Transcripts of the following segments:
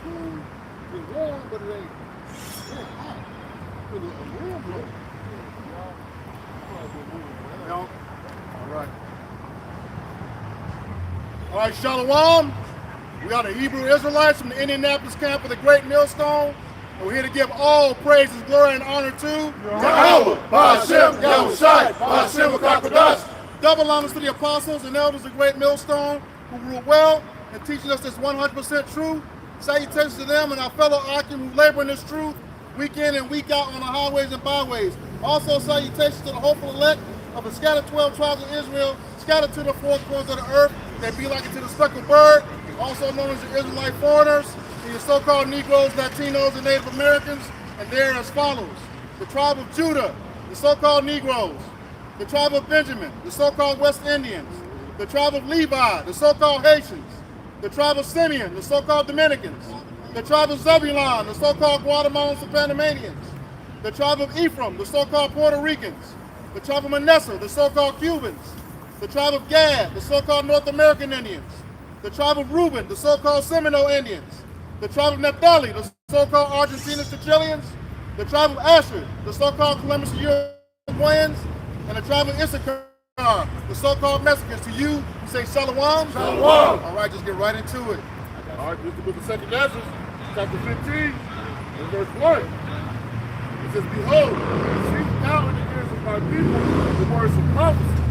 It's warm, but it ain't hot. It's warm, bro. No. All right, Shalom. We are the Hebrew Israelites from the Indianapolis camp of the Great Millstone. And we're here to give all praises, glory, and honor to Yahweh, Ba'ashem, Yahushai, Ba'ashem, Kakadash. double honors to the apostles and elders of the Great Millstone who rule well and teaching us this 100% truth. Salutations to them and our fellow Akim who labor in this truth week in and week out on the highways and byways. Also salutations to the hopeful elect of the scattered 12 tribes of Israel, scattered to the four corners of the earth, that be like it to the speckled bird, also known as the Israelite foreigners, and your so-called Negroes, Latinos, and Native Americans, and they're as follows. The tribe of Judah, the so-called Negroes, the tribe of Benjamin, the so-called West Indians, the tribe of Levi, the so-called Haitians, the tribe of Simeon, the so-called Dominicans, the tribe of Zebulon, the so-called Guatemalans and Panamanians, the tribe of Ephraim, the so-called Puerto Ricans, the tribe of Manasseh, the so-called Cubans, the tribe of Gad, the so-called North American Indians, the tribe of Reuben, the so-called Seminole Indians, the tribe of Naphtali, the so-called Argentinians, the Chileans, the tribe of Asher, the so-called Columbus Uruguayans, and the tribe of Issachar, the so-called Mexicans. To you, we say Shalom. Shalom. All right, just get right into it. All right, this is the book of 2 Ezra, chapter 15, and verse 1. It says, Behold, speak now in the ears of my people the words of prophecy,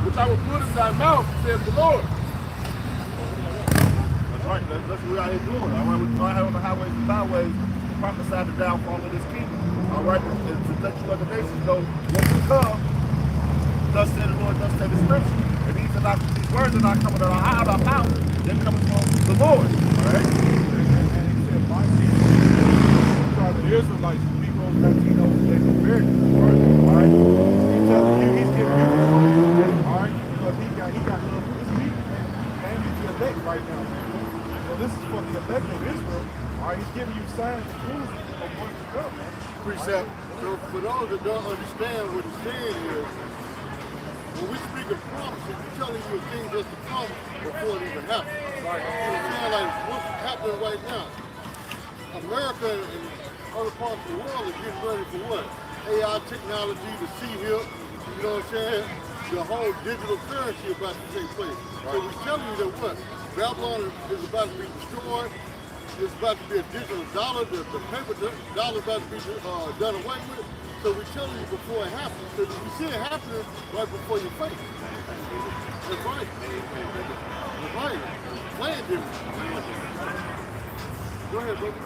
which I will put in thy mouth, says the Lord. That's right, that's what we're out here doing. All right, we're going out on the highways and byways to prophesy the downfall of this kingdom. All right, and to let you other nations know what will come. Thus said the Lord, thus said the Scripture. And these words are not coming out of our mouth, they're coming from the Lord. All right? And he said, my people, the Israelites, Negroes, Latinos, Native Americans, all right? He's giving you this word, all right? Because he got love for his people, man. And he's the elect right now, man. So this is for the elect of Israel. All right, he's giving you signs and clues of what's to come, man. Precept. So for those that don't understand what he's saying is, when we speak of prophecy, we're telling you a thing just to come before it even happens. Right. You know what I'm saying? Like what's happening right now? America and other parts of the world are getting ready for what? AI technology, the C-HIP, you know what I'm saying? The whole digital currency about to take place. Right. So we're telling you that what? Babylon is about to be destroyed. It's about to be a digital dollar. The paper dollar is about to be done away with. So we're telling you before it happens, because you see it happening right before your face. That's right. That's right. Playing different. Go ahead, brother.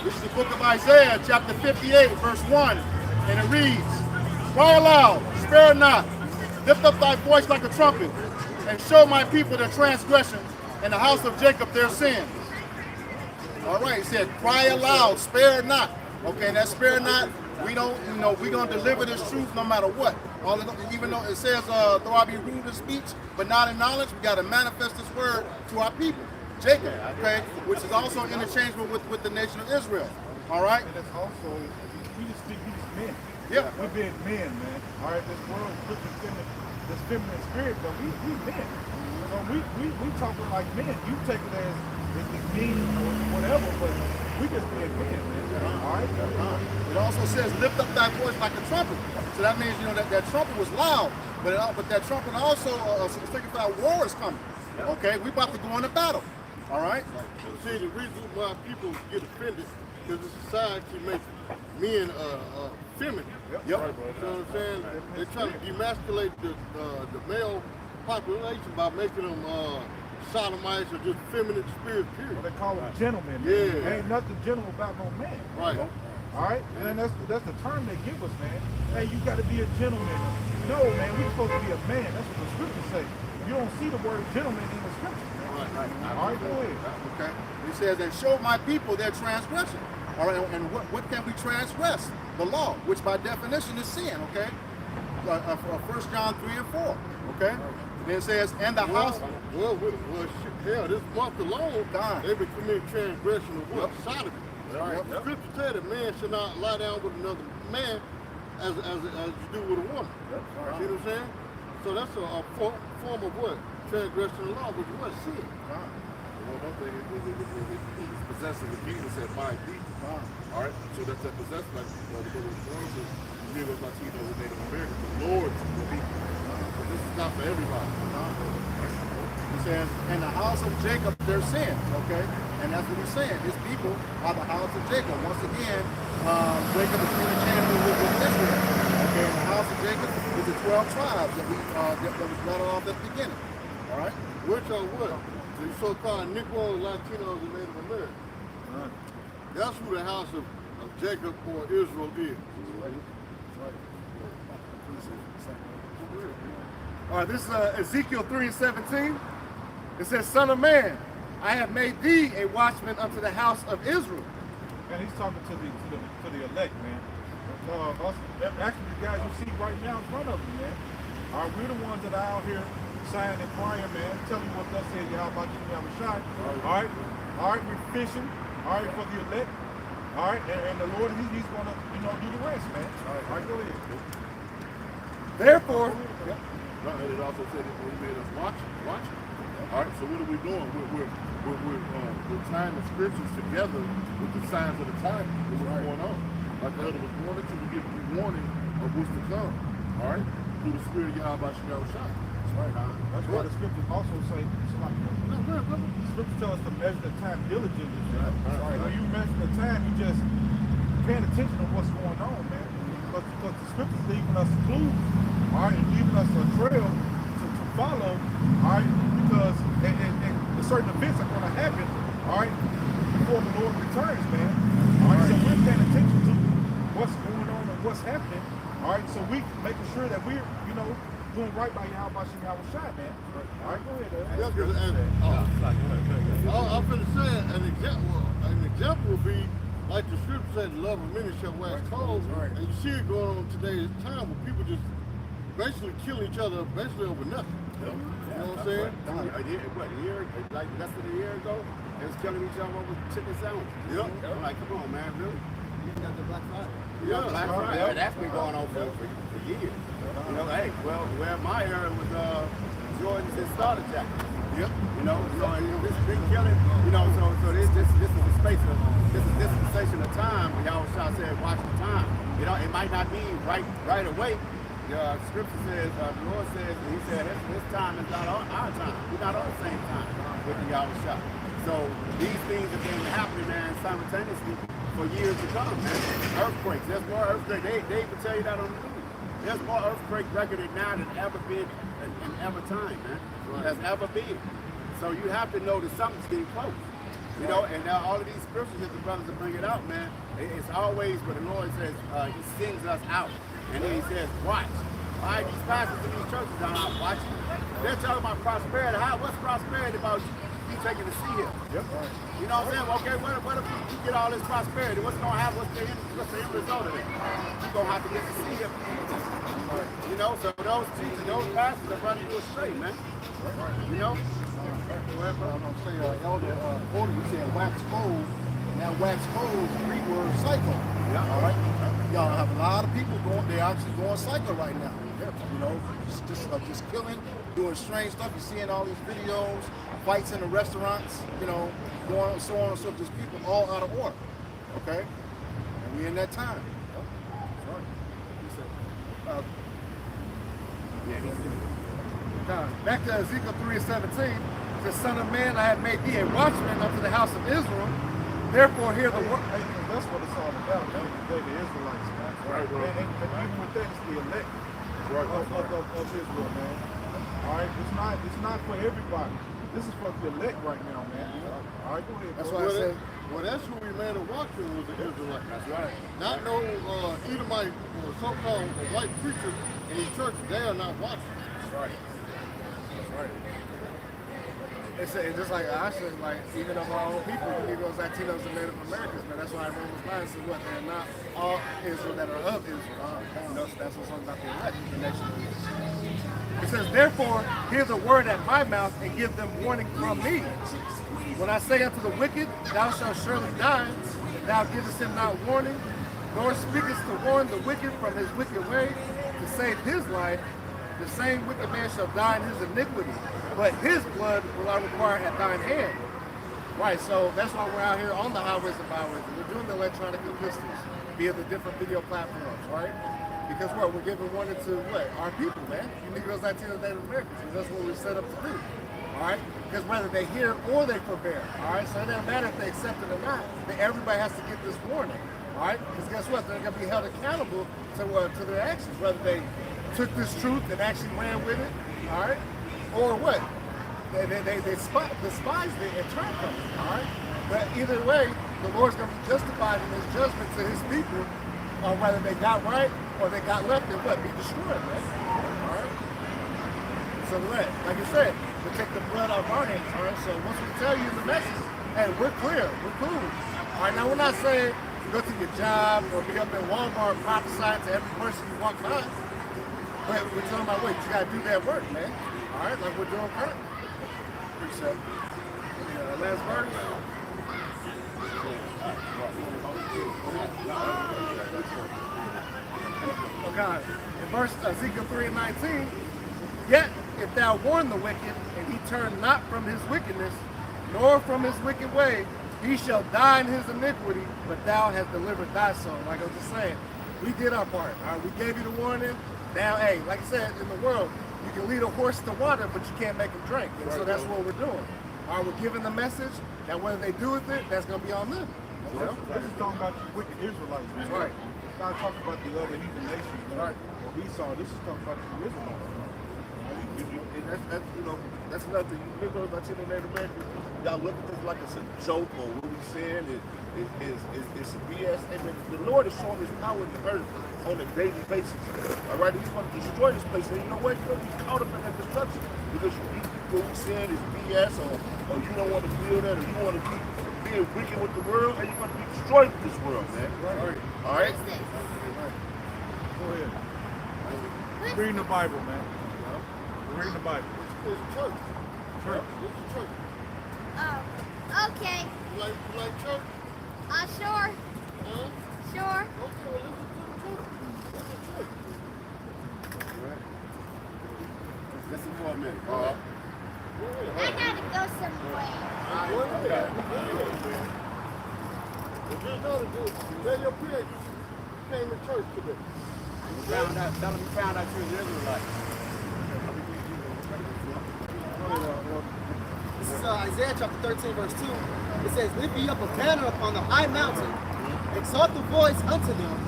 This is the book of Isaiah, chapter 58, verse 1, and it reads, Cry aloud, spare not, lift up thy voice like a trumpet, and show my people their transgressions, and the house of Jacob their sins. All right, it said, cry aloud, spare not. Okay, and that spare not, we don't, we're going to deliver this truth no matter what. Even though it says, though I be rude in speech, but not in knowledge, we got to manifest this word to our people. Jacob, okay, which is also interchangeable with the nation of Israel. All right? And it's also, we just speak these men. Yeah. We're being men, man. All right, this world is pushing this feminine spirit, but we men. So we talking like men. You take it as it's mean or whatever, but we just being men, man. All right? It also says, lift up thy voice like a trumpet. So that means, that trumpet was loud, but that trumpet also signified war is coming. Okay, we about to go into battle. All right? See, the reason why people get offended is the society makes men feminine. Yep. You know what I'm saying? They're trying to demasculate the male population by making them sodomites or just feminine spirit, period. Well, they call them gentlemen. Man. Yeah. Ain't nothing gentle about no man. Right. All right? And that's the term they give us, man. Hey, you got to be a gentleman. No, man, we're supposed to be a man. That's what the scriptures say. You don't see the word gentleman in the scriptures. Right. All right, go ahead. Okay. He says, and show my people their transgression. All right, and what can we transgress? The law, which by definition is sin, okay? 1 John 3 and 4, okay? Then it says, and the house. Well, hell, this month alone, they've been committing transgression of what? Sodomy. Right. The scripture said that man should not lie down with another man as you do with a woman. Yep. See what I'm saying? So that's a form of what? Transgression of law, which was sin. one thing is possessing the kingdom said my people. All right, so that's that possession. Like the book of John says, "Near was my Latino who Native American, the Lord's people." So this is not for everybody. He says, in the house of Jacob, their sins, okay? And that's what he's saying. His people are the house of Jacob. Once again, Jacob is interchangeable with Israel. Okay, in the house of Jacob is the 12 tribes that was rattled off at the beginning. All right? Which are what? The so-called Negroes, Latinos, and Native Americans. That's who the house of Jacob or Israel is. All right, this is Ezekiel 3:17. It says, "Son of man, I have made thee a watchman unto the house of Israel." And he's talking to the elect, man. Actually, the guys you see right now in front of you, man. All right, we're the ones that are out here signing and crying, man. Telling you what thus said Yahweh Shai. All right, we're fishing. All right, for the elect. All right, and the Lord, he's gonna, do the rest, man. All right, go ahead. Therefore, And it also said that he made us watch. All right, so what are we doing? We're tying the scriptures together with the signs of the time and what's going on. Like the other was warning to, we give you warning of what's to come. All right, through the spirit of Yahweh Shai. That's right. That's why the scriptures also say, the scriptures tell us to measure the time diligently. Right. When you measure the time, you just paying attention to what's going on, man. Because the scriptures leaving us clues, all right, and leaving us a trail to follow, all right, because and certain events are going to happen, all right, before the Lord returns, man. All right, so we're paying attention to what's going on and what's happening, all right, so we making sure that we're, doing right by Yahweh Shai, man. All right, go ahead. I'm going to say an example would be like the scripture said, "Love of many shall wax cold," and you see it going on today's time where people just basically killing each other basically over nothing. You know what I'm saying? A year, like less than a year ago, they was killing each other over chicken sandwiches. Yep. I'm like, come on, man, really? You got the Black Friday. Yeah. Black Friday. That's been going on for years. Hey, well, where my era was Jordans and starter jackets. Yep. So this big killing, so this is the space of this dispensation of time where Yahweh said, watch the time. It might not be right away. The scripture says, the Lord says, he said, his time is not our time. We're not on the same time with the Yahweh. So these things have been happening, man, simultaneously for years to come, man. Earthquakes, there's more earthquakes. They even tell you that on the news. There's more earthquake recorded now than ever been in ever time, man. Has ever been. So you have to know that something's getting close. And now all of these scriptures that the brothers are bringing out, man, it's always what the Lord says, he sends us out. And then he says, watch. All right, these pastors in these churches are not watching. They're talking about prosperity. What's prosperity about you taking the sea here? Yep. You know what I'm saying? Okay, what if you get all this prosperity? What's going to happen? What's the end result of it? You're going to have to get the sea here. So those teachers, those pastors are running you astray, man. Well, I'm going to say, Elder Porter, you said wax cold. Now, wax cold is the Greek word psycho. Yeah. All right. Y'all have a lot of people they're actually going psycho right now. Just killing, doing strange stuff. You're seeing all these videos, fights in the restaurants, going so on and so forth. Just people all out of order. Okay? And we're in that time. back to Ezekiel 3:17. It says, "Son of man, I have made thee a watchman unto the house of Israel. Therefore hear the word." That's what it's all about. The Israelites, man. Right. And even with that, it's the elect of Israel, man. All right, it's not for everybody. This is for the elect right now, man. All right, go ahead. That's why I said. Well, that's who we made a watchman was the Israelite. That's right. Not no Edomite or so-called white preachers in the church. They are not watching. That's right. That's right. It's just like I said, like even of our own people, you need those Latinos and Native Americans, man. That's why Romans 9 says what they're not all Israel that are of Israel. That's what's talking about the elect, the nation of Israel. It says, "Therefore hear the word at my mouth and give them warning from me. When I say unto the wicked, thou shalt surely die, thou givest him not warning, nor speakest to warn the wicked from his wicked way, to save his life, the same wicked man shall die in his iniquity, but his blood will I require at thine hand. Right, so that's why we're out here on the highways and byways. We're doing the electronic epistles via the different video platforms, right? Because what? We're giving warning to what? Our people, man. You Negroes, Latinos, Native Americans. Because that's what we're set up to do. All right? Because whether they hear or they forbear, all right? So it doesn't matter if they accept it or not. Everybody has to get this warning, all right? Because guess what? They're going to be held accountable to their actions, whether they took this truth and actually ran with it, all right? Or what? They despised it and turned from it, all right? But either way, the Lord's going to be justified in his judgment to his people on whether they got right or they got left and what? Be destroyed, right? All right? So what? Like I said, we take the blood off our hands, all right? So once we tell you the message, hey, we're clear, we're cool. All right, now we're not saying go to your job or be up in Walmart prophesying to every person you walk by. But we're talking about, wait, you got to do that work, man. All right, like we're doing currently. Appreciate it. Last verse. Oh God. In verse Ezekiel 3:19, yet if thou warn the wicked, and he turn not from his wickedness, nor from his wicked way, he shall die in his iniquity, but thou hast delivered thy soul. Like I was just saying, we did our part. All right, we gave you the warning. Now, hey, like I said, in the world, you can lead a horse to water, but you can't make him drink. And so that's what we're doing. All right, we're giving the message that whether they do with it, that's going to be on them. You know? This is talking about the wicked Israelites, man. Right. It's not talking about the other heathen nations, man. Right. Or Esau. This is talking about the Israelites. That's you know, that's nothing. You Negroes, Latino, Native Americans, y'all look at this like it's a joke or what we saying is BS. And the Lord is showing his power in the earth on a daily basis. All right, he's going to destroy this place. And you know what? You're going to be caught up in that destruction because what we saying is BS or you don't want to feel that or you want to keep being wicked with the world and you're going to be destroyed with this world, man. Right. All right? Go ahead. We're reading the Bible, man. We're reading the Bible. It's church. Church. It's a church. Oh, okay. You like church? Sure. Huh? Sure. Okay, well, listen to the church. It's a church. Listen for a minute. I gotta go somewhere. If you know to do it, tell your parents you came to church today. Tell them you found out you're an Israelite. This is Isaiah chapter 13, verse 2. It says, lift ye up a banner upon the high mountain, exalt the voice unto them,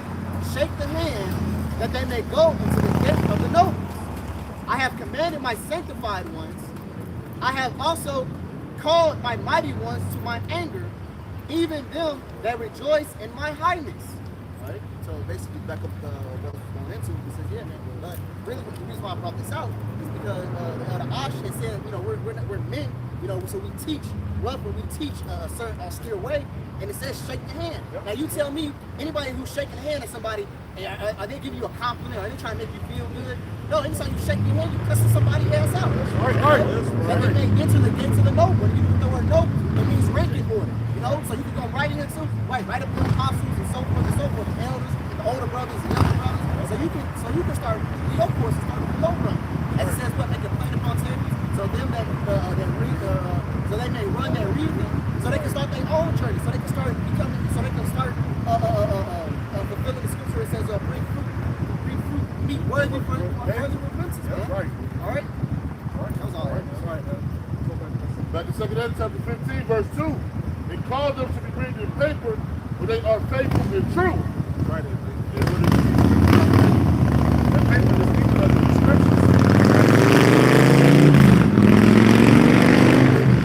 shake the hand, that they may go into the gate of the nobles. I have commanded my sanctified ones. I have also called my mighty ones to my anger, even them that rejoice in my highness. Right? So basically, back up what we're going into, he says, yeah, man, but really the reason why I brought this out is because the Ash is saying, you know, we're men, you know, so we teach roughly, we teach a certain austere way, and it says shake the hand. Yep. Now you tell me, anybody who's shaking the hand of somebody, are they giving you a compliment? Are they trying to make you feel good? No, anytime you shake your hand, you cussing somebody else out. That's right. Right. And then they enter the gate to the noble. When you put the word noble, it means ranking order. You know, so you can go right into, right up to the apostles and so forth, the elders, the older brothers, the younger brothers. So you can start your course and start with the low run. As it says, what they can play upon tables, so them that read, so they may run that read them, so they can start their own journey, so they can start becoming, so they can start fulfilling the scripture. It says, bring fruit, meet worthy repentance. That's right. All right. That was all right. That's right. Back in 2 Ezra chapter 15, verse 2. It calls them to be written in paper, but they are faithful and true. Right. That paper is speaking of the scriptures.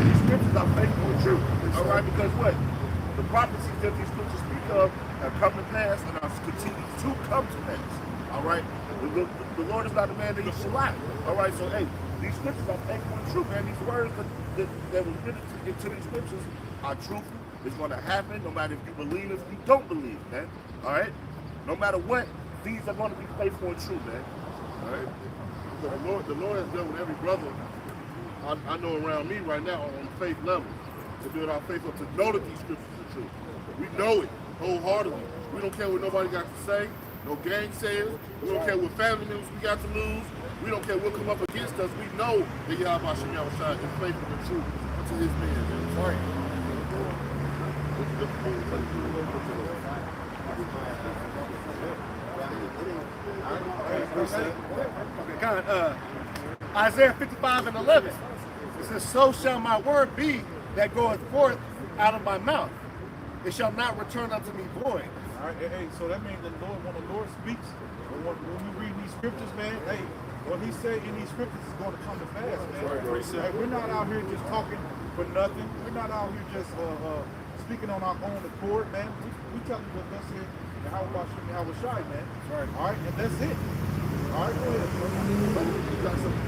These scriptures are faithful and true. All right, because what? The prophecies that these scriptures speak of have come to pass and are continuing to come to pass. All right? The Lord is not a man that he should lie. All right, so hey, these scriptures are faithful and true, man. These words that were written into these scriptures are truthful. It's going to happen no matter if you believe, if you don't believe, man. All right? No matter what, these are going to be faithful and true, man. All right? Because the Lord has done with every brother I know around me right now on the faith level to build our faith up, to know that these scriptures are true. We know it wholeheartedly. We don't care what nobody got to say. No gainsayers. We don't care what family members we got to lose. We don't care what come up against us. We know that Yahweh Shem Yahushua is faithful and true to his men. Right. Isaiah 55 and 11. It says, so shall my word be that goeth forth out of my mouth. It shall not return unto me void. All right, hey, so that means the Lord, when the Lord speaks, when we read these scriptures, man, hey, what he said in these scriptures is going to come to pass, man. Like, we're not out here just talking for nothing. We're not out here just speaking on our own accord, man. We tell you what thus said, and how about Shai, man. All right, and that's it. All right, go ahead. You got something to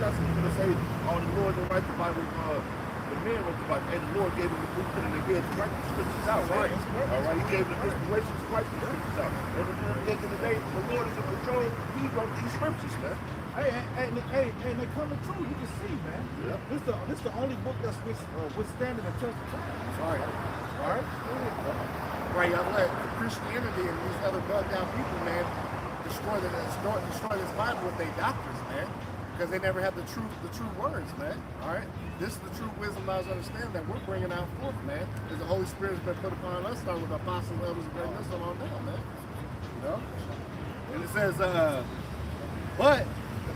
say, oh, the Lord don't write the Bible, the man wrote the Bible, and the Lord gave him the blueprint in their head to write the scriptures out, right? All right, he gave them the inspiration to write the scriptures out. And at the end of the day, the Lord is in control, he wrote these scriptures, man. And they're coming true. You can see, man. Yeah. This the only book that's withstanding the test of time. Sorry. All right. Right, I let Christianity and these other bugged out people, man, destroy this Bible with their doctrines, man. Because they never had the true words, man. All right? This is the true wisdom I understand that we're bringing out forth, man. Because the Holy Spirit has been put upon us, starting with the apostles, elders, and great wisdom on down, man. You know? And it says, but,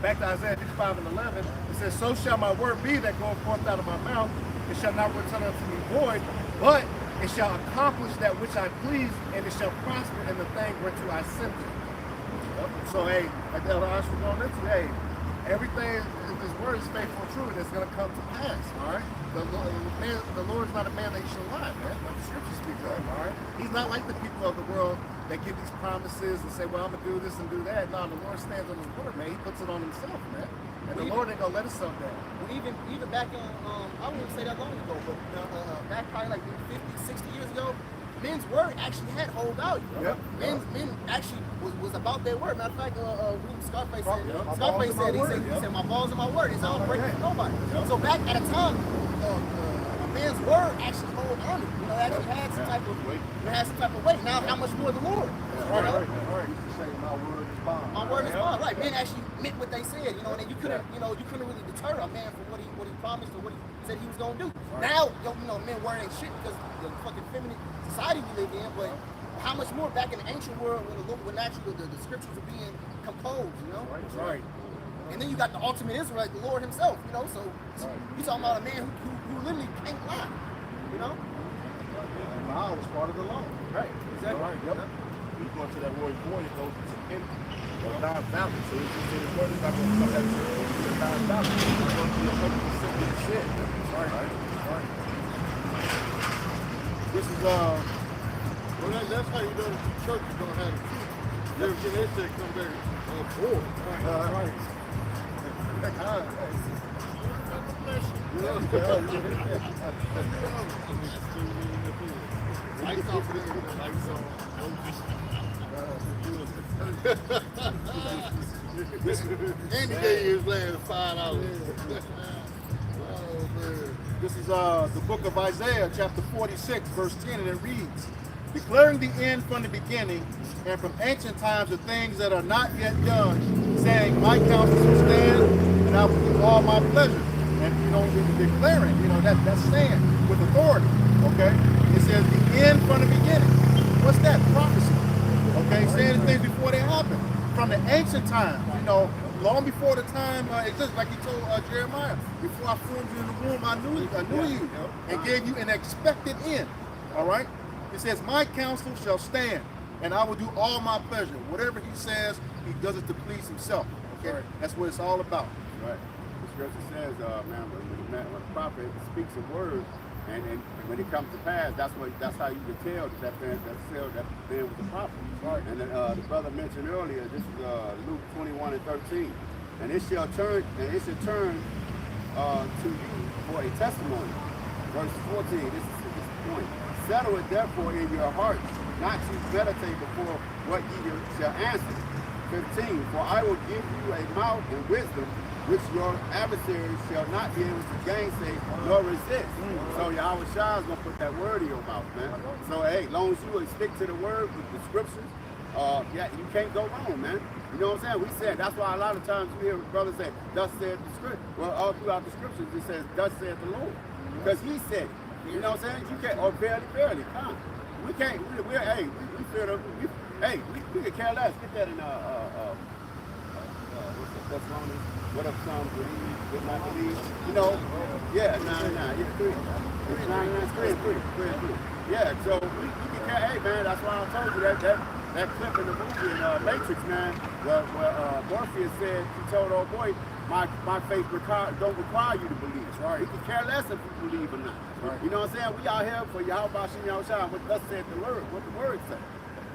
back to Isaiah 55 and 11, it says, so shall my word be that goeth forth out of my mouth. It shall not return unto me void, but it shall accomplish that which I please, and it shall prosper in the thing whereto I sent it. So, hey, like the other us we're going into, hey, everything in this word is faithful and true, and it's going to come to pass, all right? The Lord is not a man that he shall lie, man, like the scriptures speak of, all right? He's not like the people of the world that give these promises and say, well, I'm going to do this and do that. No, the Lord stands on his word, man. He puts it on himself, man. And the Lord ain't going to let himself down. Well, even back in, I wouldn't say that long ago, but back probably like 50, 60 years ago, men's word actually had whole value. Yep. Men actually was about their word. Matter of fact, Scarface said, Yep. Scarface said, he said, my balls are my word. It's not breaking nobody. Yep. So back at a time, a man's word actually hold honor. You know, actually had some type of weight. It had some type of weight. Now, how much more the Lord? Right. Say my word is bond. My word is bond. Right. Men actually meant what they said. You know, and you couldn't really deter a man from what he promised or what he said he was gonna do. Now, men word ain't shit because the fucking feminine society we live in. But how much more back in the ancient world when actually the scriptures were being composed, you know? Right. And then you got the ultimate Israelite, the Lord himself, you know? So you talking about a man who literally can't lie, you know? And law was part of the law. Right. Exactly. Right, yep. We go to that word void, it goes into empty or non-valid. So if you say the word is not going to come back to non-valid, it's going to be 100% shit. Right. This is Well, that's how you know the church is gonna have the truth. You ever get that shit come back bored. right. Lights off of this, lights on. Andy gave his land $5. Oh man. This is the book of Isaiah, chapter 46, verse 10, and it reads, declaring the end from the beginning, and from ancient times the things that are not yet done, saying, my counsel shall stand, and I will do all my pleasure. And declaring, that's saying with authority. Okay? It says the end from the beginning. What's that? Prophecy. Okay, saying the things before they happen. From the ancient times, long before the time exists, like he told Jeremiah, before I formed you in the womb, I knew you, and gave you an expected end. All right? It says, my counsel shall stand, and I will do all my pleasure. Whatever he says, he does it to please himself. Okay? Right. That's what it's all about. Right. The scripture says, when the prophet speaks a word, and when it comes to pass, that's how you can tell that man was a prophet. Right. And the brother mentioned earlier, this is Luke 21 and 13. And it shall turn to you for a testimony. Verse 14, this is the point. Settle it therefore in your hearts, not to meditate before what ye shall answer. 15, for I will give you a mouth and wisdom, which your adversaries shall not be able to gainsay nor resist. So Yahweh Shai is going to put that word in your mouth, man. So, hey, as long as you will stick to the word with the scriptures, you can't go wrong, man. You know what I'm saying? We said, that's why a lot of times you hear brothers say, thus saith the scripture. Well, all throughout the scriptures, it says, thus saith the Lord. Because he said it. You know what I'm saying? You can't, or verily, come. we can't. Hey, we feel the. We can care less. Get that in what's wrong? What up, some believe, did not believe? You know, yeah, 9, it's 3. It's 9, 3. Yeah, so we can care. Hey, man, that's why I told you that clip in the movie in Matrix, man. Well, Morpheus said, he told old boy, my faith don't require you to believe. Right. He can care less if you believe or not. Right. You know what I'm saying? We out here for Yahweh Shem Yahushua, what thus said the word, what the word said.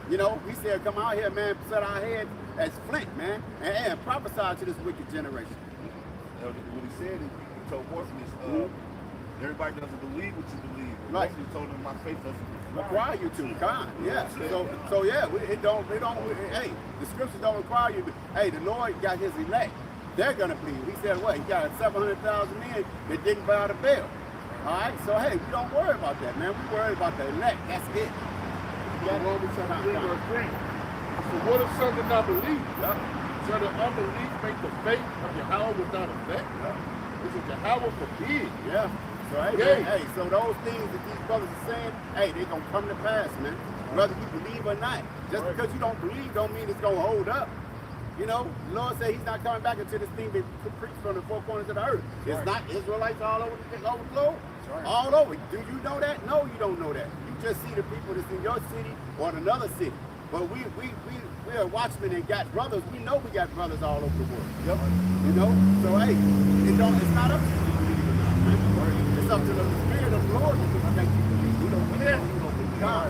You know, we said, come out here, man, set our head as flint, man, and prophesy to this wicked generation. What he said, he told Morpheus, everybody doesn't believe what you believe. Right. Morpheus told him, my faith doesn't require you to, God, yeah. So yeah, it don't. Hey, the scriptures don't require you to. Hey, the Lord got His elect. They're gonna believe. He said, what? He got 700,000 men that didn't bow the bell. All right, so hey, we don't worry about that, man. We worry about the elect. That's it. Romans 3, verse 3. So what if some did not believe? Shall the unbelief make the faith of Yahweh without effect? This is Yahweh forbid. Yeah. So hey, so those things that these brothers are saying, hey, they gonna come to pass, man. Whether you believe or not. Just because you don't believe don't mean it's gonna hold up. You know, the Lord said He's not coming back until this thing be preached from the four corners of the earth. It's not Israelites all over the globe. All over. Do you know that? No, you don't know that. You just see the people that's in your city or in another city. But we are watchmen and got brothers. We know we got brothers all over the world. Yep. You know? So hey, it's not up to you to believe or not, man. It's up to the Spirit of the Lord to make you believe. We don't believe. We don't believe God.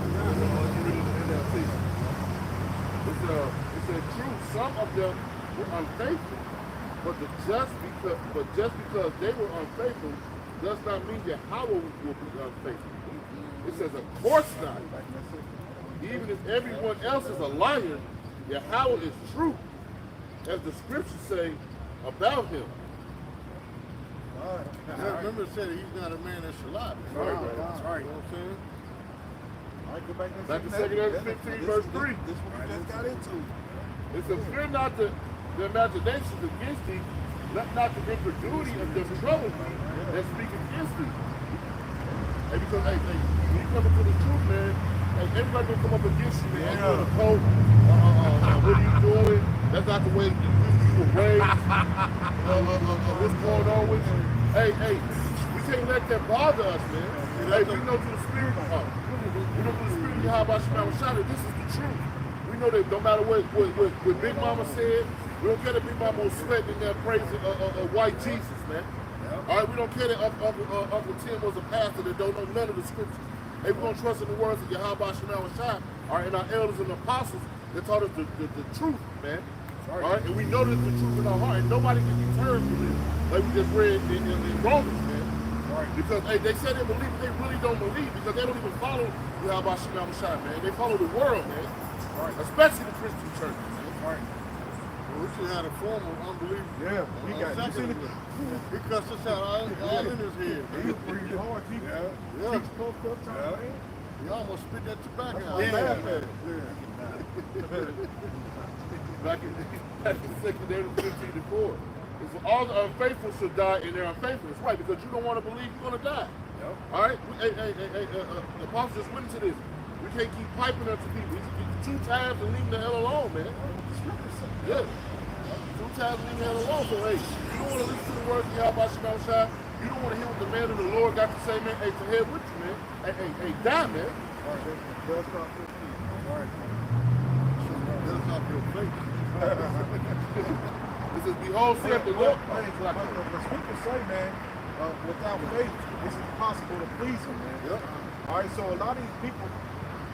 It's a truth. Some of them were unfaithful, but just because they were unfaithful does not mean that Yahweh will be unfaithful. It says, of course not. Even if everyone else is a liar, Yahweh is true, as the scriptures say about Him. Remember it said He's not a man that shall lie. That's right, bro. That's right. You know what I'm saying? All right, go back to 2 Ezra 15, verse 3. This is what we just got into. It says, fear not the imaginations against thee, let not the incredulity of them trouble thee that speak against thee. Hey, because when you come into the truth, man, everybody gonna come up against you, man. You're the Pope. What are you doing? That's not the way you were raised. What's going on with you? Hey, we can't let that bother us, man. Hey, we know through the Spirit. We know through the Spirit of Yahweh Shem Yahushua, this is the truth. We know that no matter what Big Mama said, we don't care that Big Mama was sweating in there praising white Jesus, man. All right, we don't care that Uncle Tim was a pastor that don't know none of the scriptures. Hey, we're going to trust in the words of Yahweh Shem Yahushua, all right, and our elders and apostles that taught us the truth, man. All right, and we know there's the truth in our heart, and nobody can be turned from it, like we just read in Romans, man. All right, because hey, they say they believe, but they really don't believe because they don't even follow Yahweh Shem Yahushua, man. They follow the world, man. All right, especially the Christian churches, man. All right. We should have a form of unbelief. Yeah, we got it. He cussed us out all in his head. He breathed hard. Yeah. He almost spit that tobacco out. Back in 2 Ezra 15:4. It's for all the unfaithful shall die in their unfaithfulness. Right, because you don't want to believe you're going to die. Yep. All right? The apostle just went into this. We can't keep piping up to people. 2 times and leave the hell alone, man. Yeah. 2 times and leave the hell alone. So, hey, you don't want to listen to the words of Yahweh Shem Yahushua. You don't want to hear what the man of the Lord got to say, man. Hey, to hell with you, man. Hey, die, man. All right, dust off your feet. All right. Dust off your face. It says, behold, saith the Lord. The scriptures say, man, without faith, it's impossible to please Him, man. Yep. All right, so a lot of these people,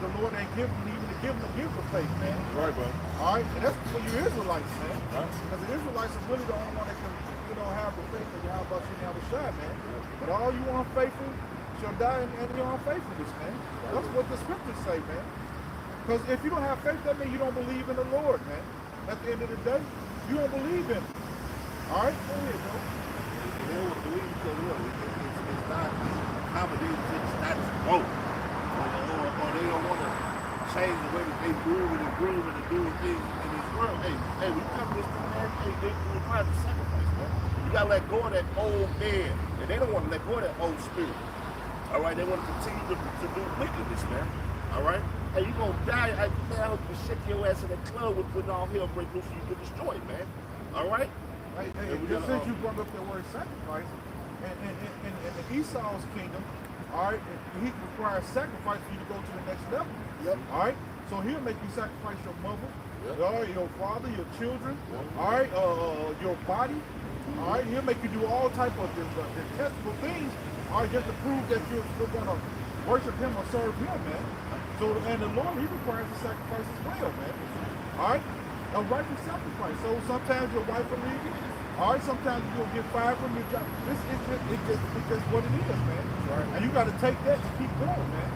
the Lord ain't giving them even to give them the gift of faith, man. Right, bro. All right, and that's for you Israelites, man. Right. Because the Israelites is really the only one that can, have the faith of Yahweh Shem Yahushua, man. But all you unfaithful shall die in your unfaithfulness, man. That's what the scriptures say, man. Because if you don't have faith, that means you don't believe in the Lord, man. At the end of the day, you don't believe in Him. All right, go ahead, bro. They don't believe because what? It's not accommodating to the status quo. Or they don't want to change the way that they moving and grooving and doing things in this world. Hey, we come to this thing, man. Hey, they require the sacrifice, man. You gotta let go of that old man. And they don't want to let go of that old spirit. All right, they want to continue to do wickedness, man. All right? And you're going to die. Man, I hope you shake your ass in the club when all hell break loose and you get destroyed, man. All right? Hey, just since you brought up the word sacrifice, in the Esau's kingdom, all right, he requires sacrifice for you to go to the next level. Yep. All right? So he'll make you sacrifice your mother, Yep. all right, your father, your children, all right, your body. All right, he'll make you do all type of detestable things, all right, just to prove that you're still gonna worship him or serve him, man. So, and the Lord, he requires a sacrifice as well, man. All right, a righteous sacrifice. So sometimes your wife will leave you. All right, sometimes you'll get fired from your job. It's just what it is, man. Right. And you got to take that and keep going, man.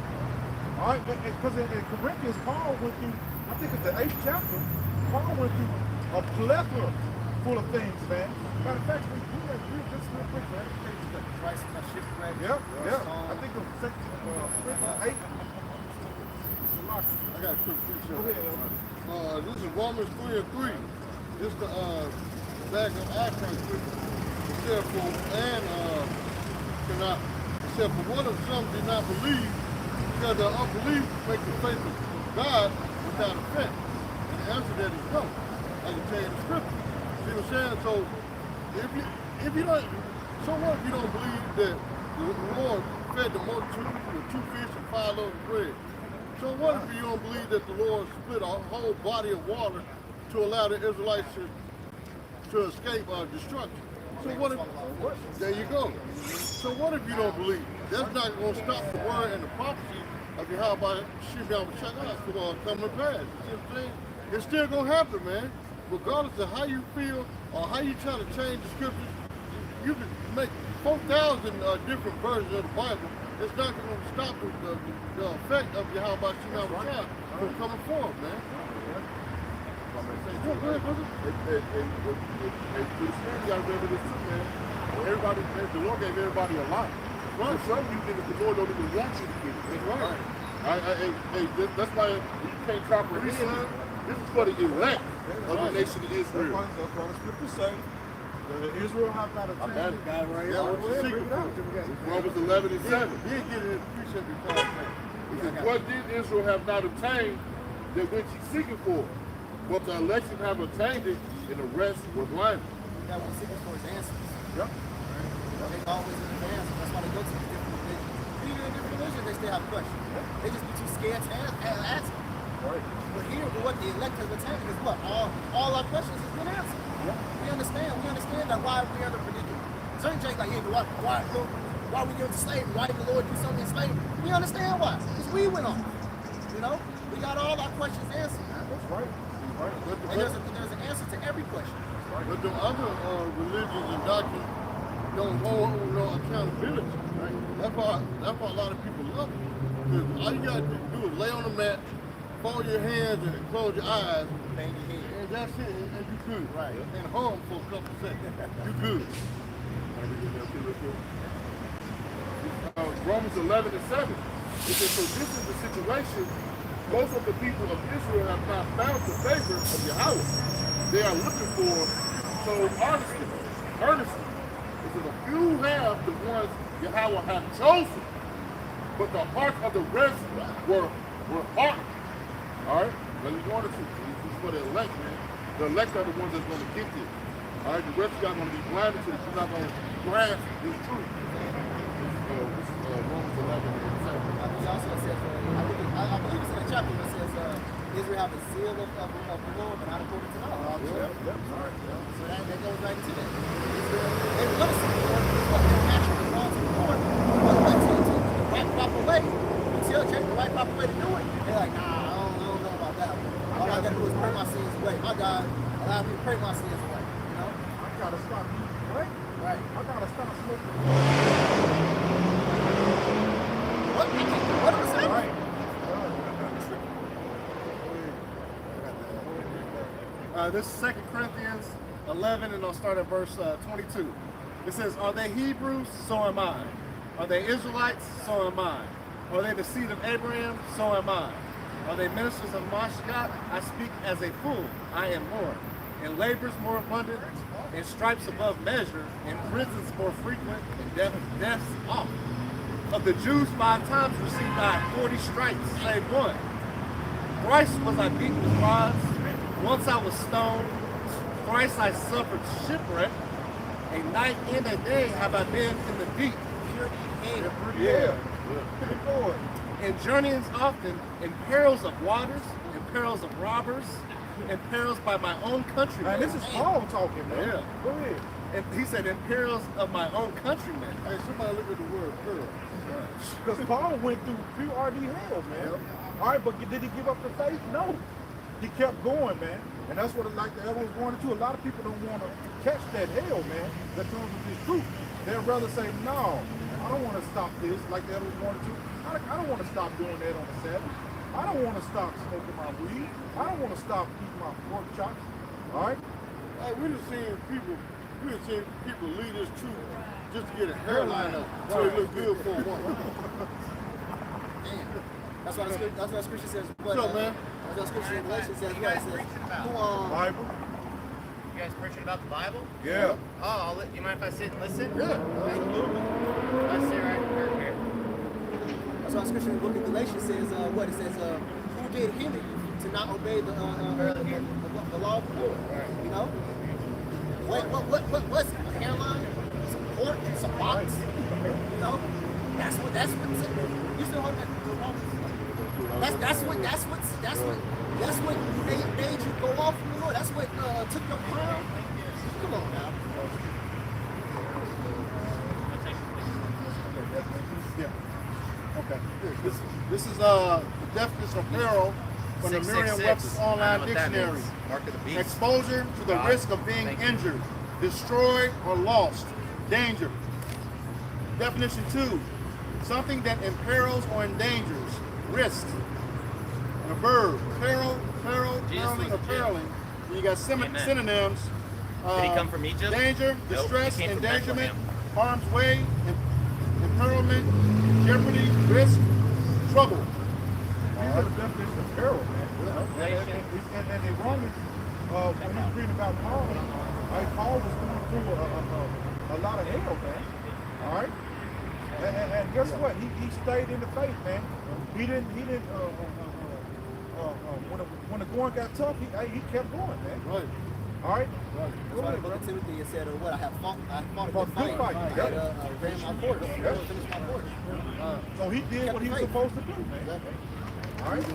All right, because in Corinthians, Paul went through, I think it's the 8th chapter, Paul went through a plethora full of things, man. Matter of fact, we just real quick, man. Christ is a shipwreck. Yeah. I think it was 8. I got a quick Go ahead. this is Romans 3:3. This is the back of Acts scripture. It said for one of some did not believe, because their unbelief makes the faith of God without effect. And the answer to that is no. I can tell you the scripture. See what I'm saying? So if you don't, so what if you don't believe that the Lord fed the multitude with 2 fish and 5 loaves of bread? So what if you don't believe that the Lord split a whole body of water to allow the Israelites to escape destruction? So what if, there you go. So what if you don't believe? That's not going to stop the word and the prophecy of Yahweh from coming to pass. You see what I'm saying? It's still going to happen, man. Regardless of how you feel or how you try to change the scriptures, you can make 4,000 different versions of the Bible. It's not going to stop the effect of Yahweh from coming forward, man. And you gotta remember this too, man. Everybody, the Lord gave everybody a life. Right. For some of you niggas, the Lord don't even want you to get it. That's right. That's why you can't comprehend this. This is for the elect of the nation of Israel. That's why the scriptures say that Israel have not attained. Romans 11:7. What did Israel have not obtained that which he's seeking for? But the election have attained it, and the rest were blinded. That one seeking for his answers. Yep. They always in the answers. That's why they go to the different religions. Even in different religions, they still have questions. They just be too scared to ask them. Right. But here, what the elect has attained is what? All our questions has been answered. Yep. We understand that why we're in the predicament. Certain Jake like, yeah, but why we get to slavery? Why did the Lord do something in slavery? We understand why. Because we went on. You know? We got all our questions answered. That's right. Right. And there's an answer to every question. But the other religions and doctrines don't hold no accountability. Right? That's why a lot of people love it. Because all you got to do is lay on the mat, fold your hands, and close your eyes, and that's it. And you good. Right. And home for a couple seconds. You good. Romans 11:7. It says, so this is the situation. Most of the people of Israel have not found the favor of Yahweh. They are looking for so earnestly. It says a few have the ones Yahweh have chosen, but the hearts of the rest were hardened. All right? Now you want to see. This is for the elect, man. The elect are the ones that's going to get this. All right? The rest of y'all going to be blinded to this. You're not going to grasp this truth. This is Romans 11:7. He also says, I believe it's in the chapter that says Israel have a zeal of the Lord, but not according to law. So that goes right into that. Israel, they want to see the Lord, but they're naturally drawn to the Lord. But to the right proper way, until check the right proper way to do it, they're like, nah, I don't know about that. All I gotta do is pray my sins away. My God, allow me to pray my sins away. You know? I gotta stop eating, right? Right. I gotta stop smoking. What was that? Right. This is 2 Corinthians 11, and I'll start at verse 22. It says, are they Hebrews? So am I. Are they Israelites? So am I. Are they the seed of Abraham? So am I. Are they ministers of Mashiach? I speak as a fool. I am Lord. In labors more abundant, in stripes above measure, in prisons more frequent, in deaths often. Of the Jews 5 times received I 40 stripes, save one. Thrice was I beaten with rods, once I was stoned, thrice I suffered shipwreck, a night and a day have I been in the deep. Yeah. Pretty good. In journeyings often, in perils of waters, in perils of robbers, in perils by my own countrymen. Man, this is Paul talking, man. Yeah. Go ahead. And he said, in perils of my own countrymen. Hey, somebody look at the word pearl. Because Paul went through pure hell, man. All right, but did he give up the faith? No. He kept going, man. And that's what like the elder was going into. A lot of people don't want to catch that hell, man, that comes with this truth. They'd rather say, no, I don't want to stop this like the elder was wanting to. I don't want to stop doing that on the Sabbath. I don't want to stop smoking my weed. I don't want to stop eating my pork chops. All right? Hey, we done seen people leave this truth just to get a hairline up so they look good for a woman. That's what scripture says. What's up, man? That's what scripture in Galatians says. You guys It says, preaching about? who, Bible? You guys preaching about the Bible? Yeah. Oh, you mind if I sit and listen? Yeah, absolutely. I sit right here. That's why scripture in the book of Galatians says, what it says, who did hinder you to not obey the law of the Lord? You know? What's it? A hairline? Some pork? Some box? You know? That's what you still hold that. That's what made you go off from the Lord. That's what took your crown. Come on now. Yeah. Okay. This is the definition of peril from the 666. Merriam-Webster's I know online what that dictionary. means. Mark of the beast. Exposure to the God. risk of being Thank you. injured, destroyed, or lost. Danger. Definition 2. Something that imperils or endangers. Risk. And a verb. Peril, Jesus periling, was or in jail. periling. You got Amen. synonyms. Did he come from Egypt? Danger, Nope, distress, he came from endangerment, Bethlehem. harm's way, imperilment, jeopardy, risk, trouble. These are the definitions of peril, man. And in Romans, when he's reading about Paul, Paul was going through a lot of hell, man. All right? And guess what? He stayed in the faith, man. He didn't when the going got tough, he kept going, man. Right. All right? That's why the book of Timothy it said, what I have fought a Fought good a good fight. fight. I ran my course. I finished my course. So he did what he was supposed to do, man. All right?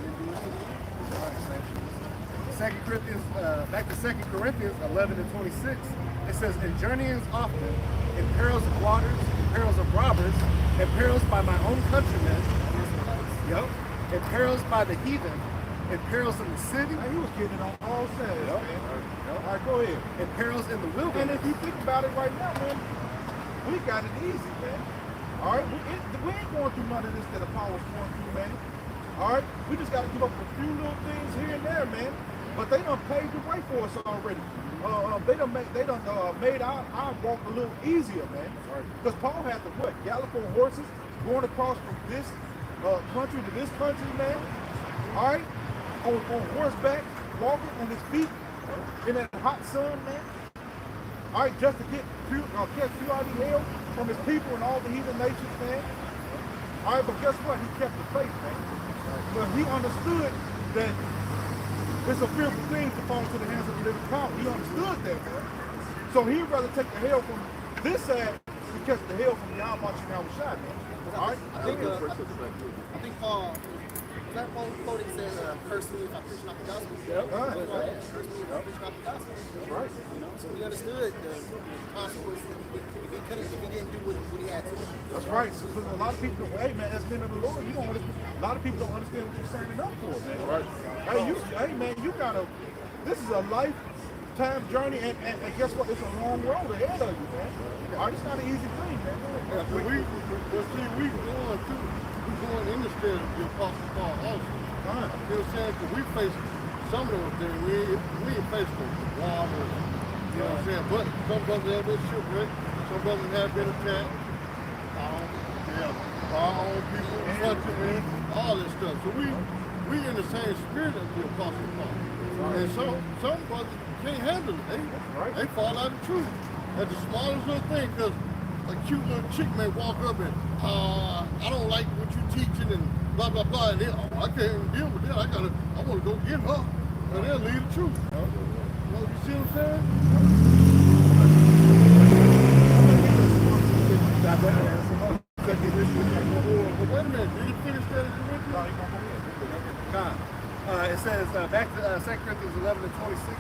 Back to 2 Corinthians 11 and 26. It says, in journeyings often, in perils of waters, in perils of robbers, in perils by my own countrymen, yep, in perils by the heathen, in perils in the city, He was getting it on all sides, Yep. man. All right, go ahead. in perils in the And wilderness. if you think about it right now, man, we got it easy, man. All right, we ain't going through none of this that Paul was going through, man. All right, we just got to give up a few little things here and there, man. But they done paved the way for us already. They done made our walk a little easier, man. Because Paul had to gallop on horses, going across from this country to this country, man. All right, on horseback, walking on his feet in that hot sun, man. All right, just to catch purity hell from his people and all the heathen nations, man. All right, but guess what? He kept the faith, man. But he understood that it's a fearful thing to fall into the hands of the living power. He understood that, man. So he'd rather take the hell from this side to catch the hell from the Almighty Shai, man. All right? I think Paul, that Paul quoted says, curse me if I preach not the gospel. Yep. Curse me if I preach not the gospel. That's right. You know, so he understood the consequences if he didn't do what he had to. That's right. So a lot of people, hey man, as men of the Lord, you don't understand. A lot of people don't understand what you're signing up for, man. Right. Hey man, you gotta. This is a lifetime journey, and guess what? It's a long road ahead of you, man. All right, it's not an easy thing, man. Yeah, but we going in the spirit of the Apostle Paul also. You know what I'm saying? Because we face some of those things. We ain't faced the robbers. You know what I'm saying? But some brothers have been shipwrecked. Some brothers have been attacked. Our own people, countrymen, all this stuff. So we in the same spirit of the Apostle Paul. And some brothers can't handle it. They fall out of truth. At the smallest little thing, because a cute little chick may walk up and, I don't like what you're teaching and blah, blah, blah. And then, I can't deal with that. I want to go get her. And they'll leave the truth. You see what I'm saying? Wait a minute, did you finish that? It says, back to 2 Corinthians 11 and 26,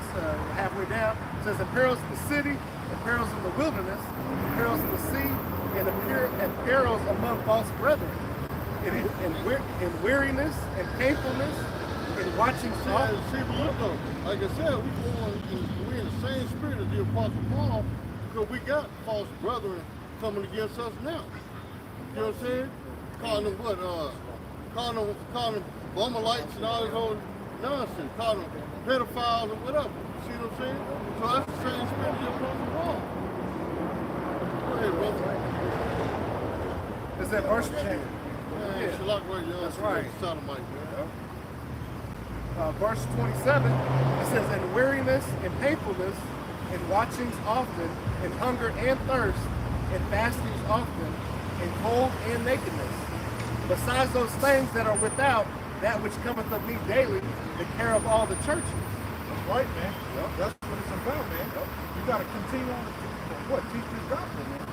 halfway down, it says, "And perils in the city, and perils in the wilderness, and perils in the sea, and perils among false brethren, in weariness, and painfulness, in watching sorrow." See, but look though, like I said, we're in the same spirit as the Apostle Paul, because we got false brethren coming against us now. You know what I'm saying? Calling them what? Calling them Bomalites and all this whole nonsense. Calling them pedophiles or whatever. You see what I'm saying? So that's the same spirit as the Apostle Paul. Go ahead, brother. It's that verse 10. Man, Shalak right there. That's right. Sodomite, man. Verse 27, it says, "In weariness and painfulness, in watchings often, in hunger and thirst, in fastings often, in cold and nakedness. Besides those things that are without, that which cometh of me daily, the care of all the churches." That's right, man. That's what it's about, man. You got to continue on to teach this gospel, man.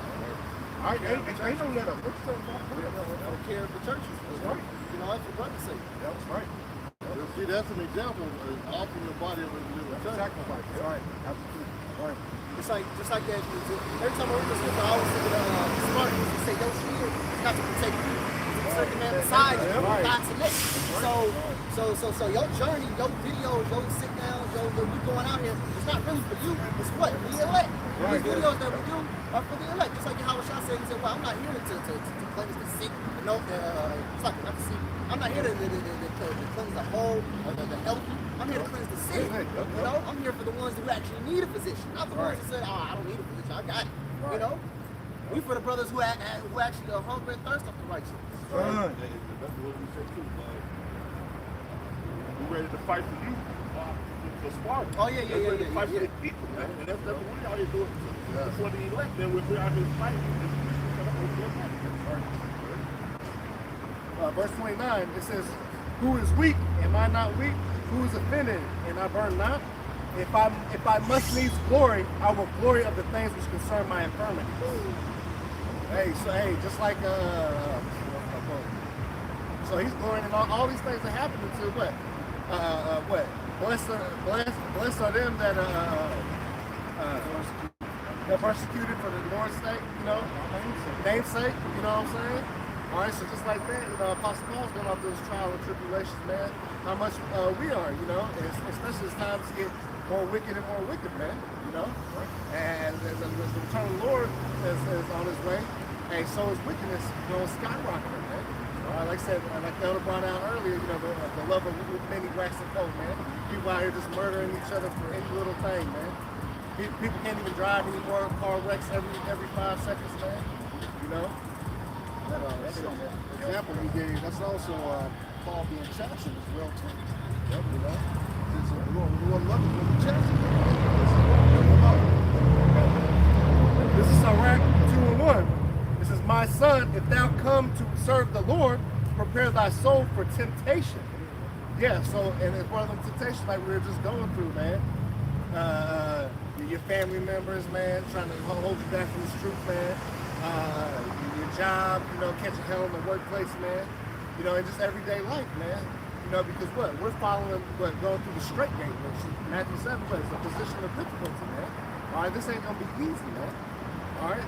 All right, ain't no let up. What's the For the care of the churches. That's right. You know, that's what brothers say. That's right. See, that's an example of offering the body of a living church. Sacrifice. That's right. Absolutely. Right. Just like that. Every time I read this scripture, I always think of the Spartans. They say, "Your shield is not to protect you, it's to protect the man beside you, not to let you." So your journey, your videos, your sit down, you going out here, it's not really for you. It's what the elect. These videos that we do are for the elect. Just like Howard Shaw said, he said, "Well, I'm not here to cleanse the sick. No, it's like not the sick. I'm not here to cleanse the whole or the healthy. I'm here to cleanse the sick. You know, I'm here for the ones who actually need a physician, not the ones who say, "Oh, I don't need a physician. I got it." You know, we for the brothers who actually are hungry and thirst after righteousness. That's what we said too. We're ready to fight for you. For Sparta. Oh yeah. We're ready to fight for the people, man. And that's what we out here doing for the elect. Then we're out here fighting. Verse 29, it says, "Who is weak? Am I not weak? Who is offended? And I burn not? If I must needs glory, I will glory of the things which concern my infirmity." Hey, just like so he's glorying in all these things that happen to what? Blessed are them that are persecuted for the Lord's sake, you know, namesake, you know what I'm saying? All right, so just like that, you know, Apostle Paul's going off those trial and tribulations, man. How much we are, you know, and especially as times get more wicked and more wicked, man, you know. And the return of the Lord is on his way, and so is wickedness going skyrocketing, man. Like I said, like the elder brought out earlier, you know, the love of many waxing cold, man. People out here just murdering each other for any little thing, man. People can't even drive anymore. Car wrecks every 5 seconds, man. You know. That's an example he gave. That's also Paul being chastened as well too. Yep, you know. We want to love him, but we chasten him. This is Sirach 2:1. It says, "My son, if thou come to serve the Lord, prepare thy soul for temptation." Yeah, so, and it's one of them temptations like we were just going through, man. Your family members, man, trying to hold you back from this truth, man. Your job, you know, catching hell in the workplace, man. You know, and just everyday life, man. You know, because what? We're following going through the straight gate, which is Matthew 7, but it's a position of difficulty, man. All right, this ain't gonna be easy, man. All right,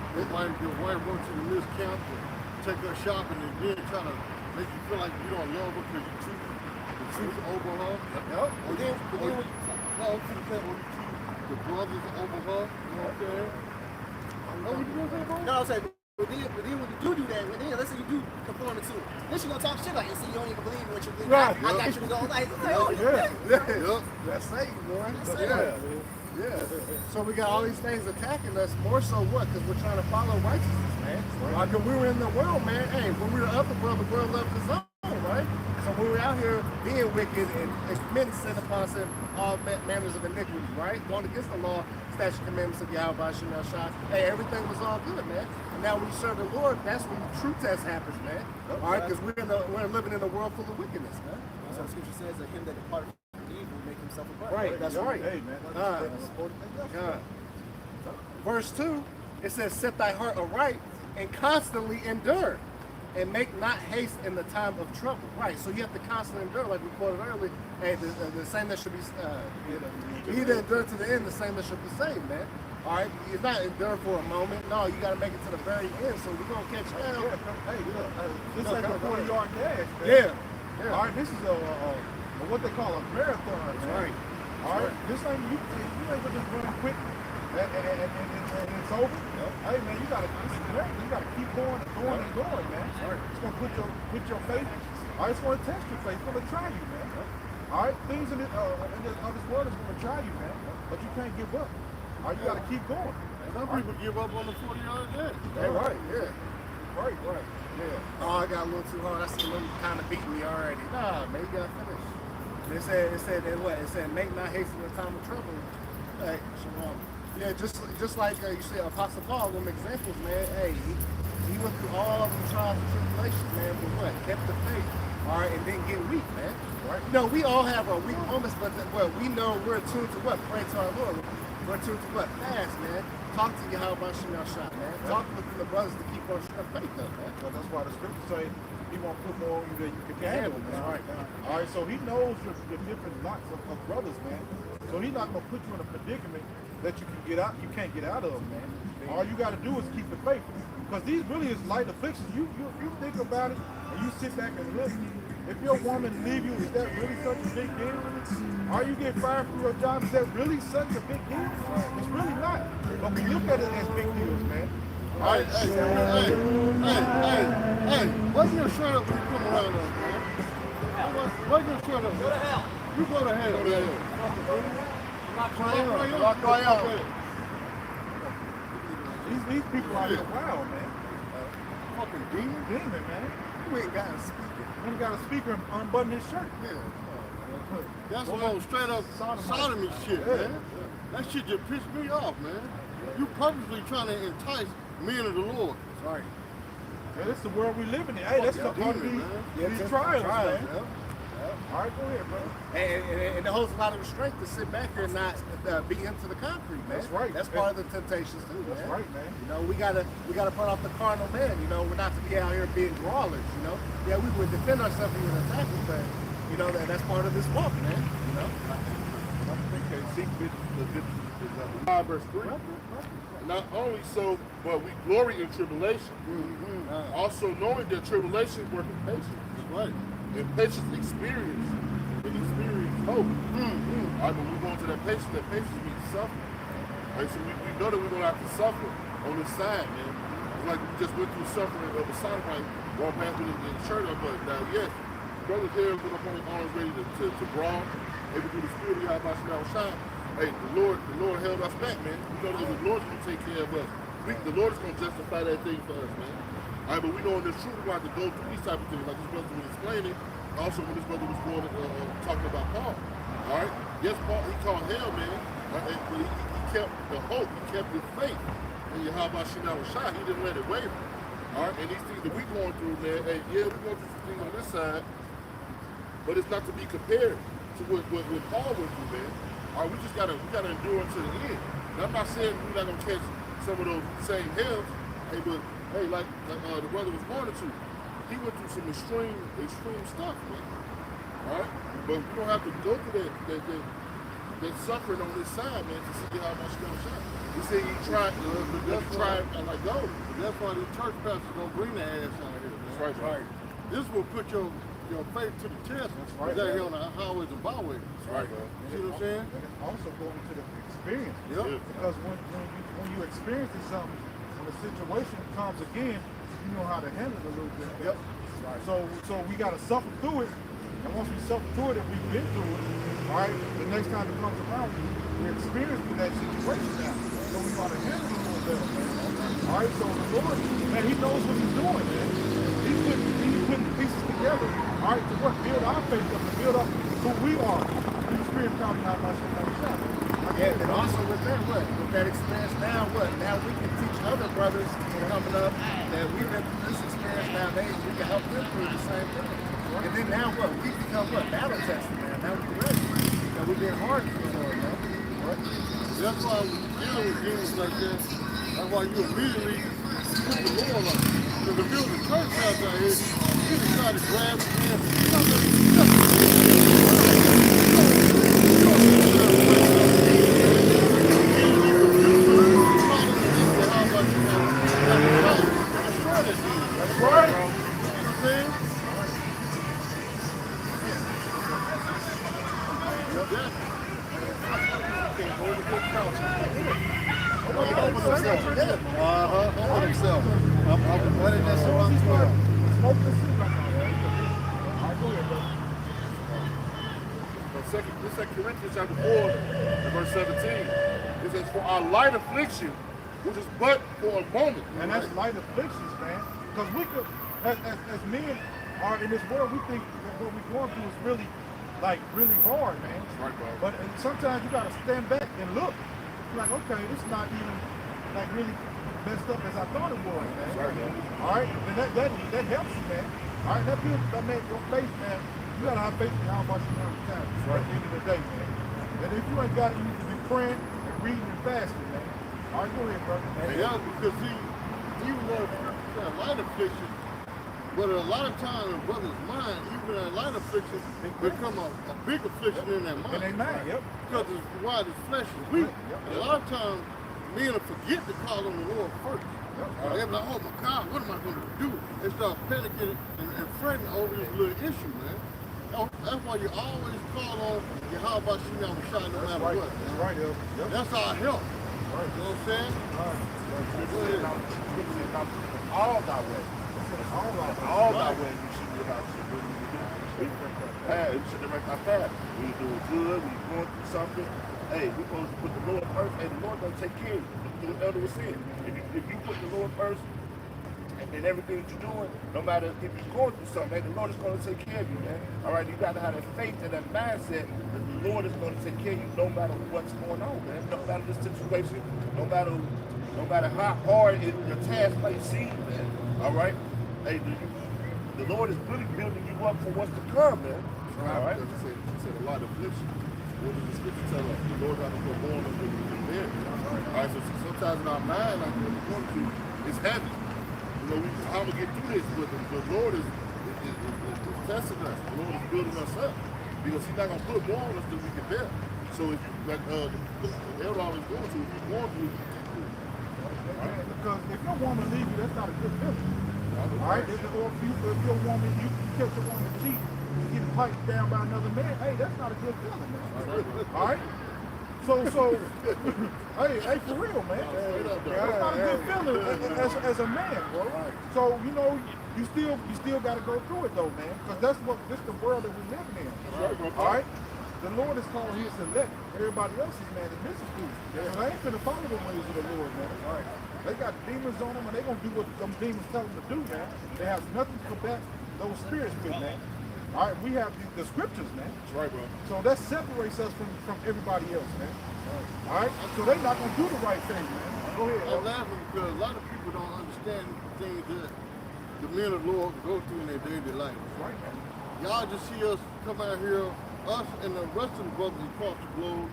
Your wife wants you to miss camp to take her shopping and then try to make you feel like you don't love her because you treat the truth over her. Yep. Or the brothers over her. You know what I'm saying? Know what you gonna say, bro? No, I'm saying, but then when you do that, let's say you do conform to it, then she gonna talk shit like, "See, you don't even believe in what you believe." Right. I got you to go like, That's Satan, boy. Yeah. So we got all these things attacking us. More so what? Because we're trying to follow righteousness, man. Like when we were in the world, man. Hey, when we were of the world loved his own, right? So when we're out here being wicked and committing sin upon sin, all manners of iniquity, right? Going against the law, statute, commandments of Yahweh Shemel Shai. Hey, everything was all good, man. And now when you serve the Lord, that's when the true test happens, man. All right, because we're living in a world full of wickedness, man. So the scripture says that him that departed from evil make himself a bride. Right, that's right. Hey, man. Verse 2, it says, set thy heart aright and constantly endure and make not haste in the time of trouble. Right, so you have to constantly endure, like we quoted earlier. Hey, the same that should be, he that endure to the end, the same that should be saved, man. All right, you're not endure for a moment. No, you got to make it to the very end, so we're going to catch hell. Hey, look, this ain't a 40-yard dash, man. Yeah. All right, this is a what they call a marathon, man. Right. All right, this ain't you ain't gonna just run quick and it's over. Hey, man, you gotta keep going and going and going, man. It's gonna put your faith. All right, it's gonna test your faith. It's gonna try you, man. All right, things in this world is gonna try you, man. But you can't give up. All right, you gotta keep going. Some people give up on the 40-yard dash. Right, yeah. Right. Yeah. Oh, I got a little too hard. I see them kind of beating me already. Nah, man, you gotta finish. It said what? It said make not haste in the time of trouble. Hey, shalom. Yeah, just like you said, Apostle Paul, them examples, man. Hey, he went through all the trials and tribulations, man. But what? Kept the faith, all right, and didn't get weak, man. Right? No, we all have our weak moments, but we know we're attuned to what? Pray to our Lord. We're attuned to what? Fast, man. Talk to Yahweh Shemel Shai, man. Talk with the brothers to keep our faith up, man. Well, that's why the scripture say he won't put more on you than you can handle, man. All right. All right, so he knows the different lots of brothers, man. So he's not gonna put you in a predicament that you can't get out of, man. All you gotta do is keep the faith. Because these really is light afflictions. You think about it and you sit back and listen. If your woman leave you, is that really such a big deal? Or you get fired from your job, is that really such a big deal? It's really not. But we look at it as big deals, man. Hey, what's your shirt up when you come around us, man? What's your shirt up? Go to hell. You go to hell. Cry out. These people out here wild, man. Fucking demon. Demon, man. You ain't got a speaker. When you got a speaker unbutton his shirt. Yeah. That's some old straight up sodomy shit, man. That shit just pissed me off, man. You purposely trying to entice men of the Lord. Right. Yeah, this is the world we live in. Hey, that's the part of these trials, man. All right, go ahead, bro. And it holds a lot of restraint to sit back here and not be into the concrete, man. That's right. That's part of the temptations too, man. That's right, man. You know, we gotta put off the carnal man. You know, we're not to be out here being brawlers. You know, yeah, we would defend ourselves even attack us, but you know that's part of this walk, man. You know. I think they seek the difference is 5 verse 3. Not only so, but we glory in tribulation. Also knowing that tribulation working patience. Right. And patience experience. And experience hope. All right, but we go into that patience means suffering. All right, so we know that we're going to have to suffer on this side, man. It's like we just went through suffering of a sodomite while passing the shirt up, but now, yes, brothers here with up on their arms ready to brawl. Maybe through the spirit of Yahweh Shemel Shai. Hey, the Lord held us back, man. We know that the Lord's going to take care of us. The Lord is going to justify that thing for us, man. All right, but we know in this truth we're going to have to go through these type of things, like this brother was explaining. Also, when this brother was going talking about Paul. All right, yes, Paul, he called hell, man. Right? But he kept the hope, he kept his faith. And Yahweh Shemel Shai, he didn't let it waver. All right, and these things that we're going through, man, hey, yeah, we're going through some things on this side, but it's not to be compared to what Paul went through, man. All right, we gotta endure until the end. Now, I'm not saying we're not gonna catch some of those same hells, hey, but hey, like the brother was pointing to, he went through some extreme stuff, man. All right, but we don't have to go through that suffering on this side, man, to see how much going shot. He said he tried, like gold. That's why the church pastors don't bring their ass out here, man. That's right. This will put your faith to the test. That's right. Out here on the highways and byways. That's right, man. See what I'm saying? And it's also going to the experience. Yep. Because when you experiencing something, when the situation comes again, you know how to handle it a little bit. Yep. Right. So we got to suffer through it. And once we suffer through it and we've been through it, all right, the next time it comes around, we're experiencing that situation now. So we got to handle it a little better, man. All right, so the Lord, man, he knows what he's doing, man. He he's putting the pieces together, all right, to what? Build our faith up, to build up who we are. Through the Spirit coming out by Shem. Yeah, and also with that, what? With that experience now, what? Now we can teach other brothers coming up that we've been through this experience nowadays. We can help them through the same thing. And then now what? We become what? Battle tested, man. Now we're ready. Now we're being hard for the Lord, man. What? That's why when you deal with demons like that, that's why you immediately put the Lord on. Because if it was a church house out here, you just try to grab the hand. That's right. Humble himself. I'm running this around 12. Second Corinthians chapter 4 and verse 17. It says, for our light affliction, which is but for a moment. And that's light afflictions, man. Because we could, as men are in this world, we think that what we're going through is really, really hard, man. Right, bro. But sometimes you got to stand back and look. You're like, okay, this is not even, really messed up as I thought it was, man. Right, man. All right? And that helps you, man. All right? That builds, that makes your faith, man. You got to have faith in how much you want to count at the end of the day, man. And if you ain't got it, you need to be praying and reading and fasting, man. All right, go ahead, brother. Yeah, because even though it's a light affliction, but a lot of times in brothers' mind, even a light affliction become a big affliction in their mind. In their mind, yep. Because it's why the flesh is weak. And a lot of times, men will forget to call on the Lord first. They'll be like, oh my God, what am I going to do? They start panicking and fretting over this little issue, man. That's why you always call on Yahweh Shem Shai no matter what. That's right, yep. That's our help. Right. You know what I'm saying? All thy way. All thy way you should be about to do. You should direct our path. When you're doing good, when you're going through something, hey, we're supposed to put the Lord first, and the Lord gonna take care of you. Do what Elder was saying. If you put the Lord first in everything that you're doing, no matter if you're going through something, hey, the Lord is gonna take care of you, man. All right, you gotta have that faith and that mindset that the Lord is gonna take care of you no matter what's going on, man. No matter the situation, no matter how hard your task may seem, man. All right, hey, the Lord is really building you up for what's to come, man. All right. Because it said a lot of affliction. What does the scripture tell us? The Lord got to put more than we can bear. All right, so sometimes in our mind, like what we're going through, it's heavy. You know, how we get through this, but the Lord is testing us. The Lord is building us up. Because He's not going to put more on us than we can bear. So if you, like the elder always going to, if you're going through, Because if your woman leaves you, that's not a good feeling. All right? Or if your woman, you catch your woman cheat, getting piped down by another man, hey, that's not a good feeling, man. All right? So, hey, for real, man. That's not a good feeling as a man, bro. So, you know, you still got to go through it, though, man. Because this the world that we're living in. All right? The Lord is calling his elect. Everybody else is, man, is missing food. And I ain't finna follow the ways of the Lord, man. All right. They got demons on them, and they gonna do what them demons tell them to do, man. They have nothing to combat those spirits with, man. All right, we have the scriptures, man. that's right, bro. So that separates us from everybody else, man. All right? So they're not gonna do the right thing, man. Go ahead. I'm laughing because a lot of people don't understand things that the men of the Lord go through in their daily life. Right, man. Y'all just see us come out here, us and the rest of the brothers across the globe,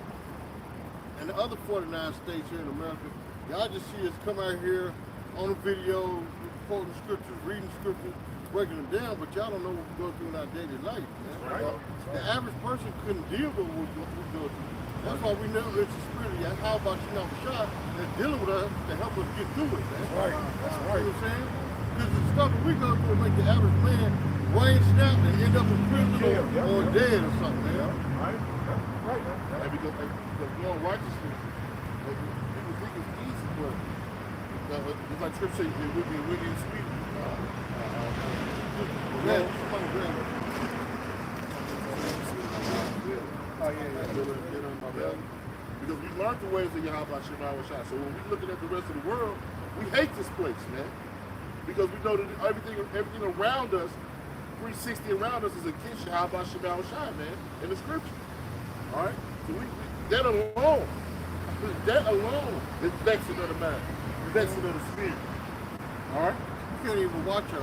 and the other 49 states here in America. Y'all just see us come out here on a video, quoting scriptures, reading scriptures, breaking them down, but y'all don't know what we go through in our daily life, man. Right. The average person couldn't deal with what we go through. That's why we never get the spirit of how about shot that's dealing with us to help us get through it, man. That's right. You know what I'm saying? Because the stuff that we go through make the average man brain snap and end up in prison or dead or something, man. Right. Right, man. And because doing righteousness, people think it's easy, but it's like Scripture says, it would be really sweet. Because we learned the ways of Yahweh Shema Shai. So when we looking at the rest of the world, we hate this place, man. because we know that everything around us, 360 around us is against you. How about Shabbat Shai, man, in the scripture? All right? So that alone is vexing of the mind, vexing of the spirit. All right? You can't even watch an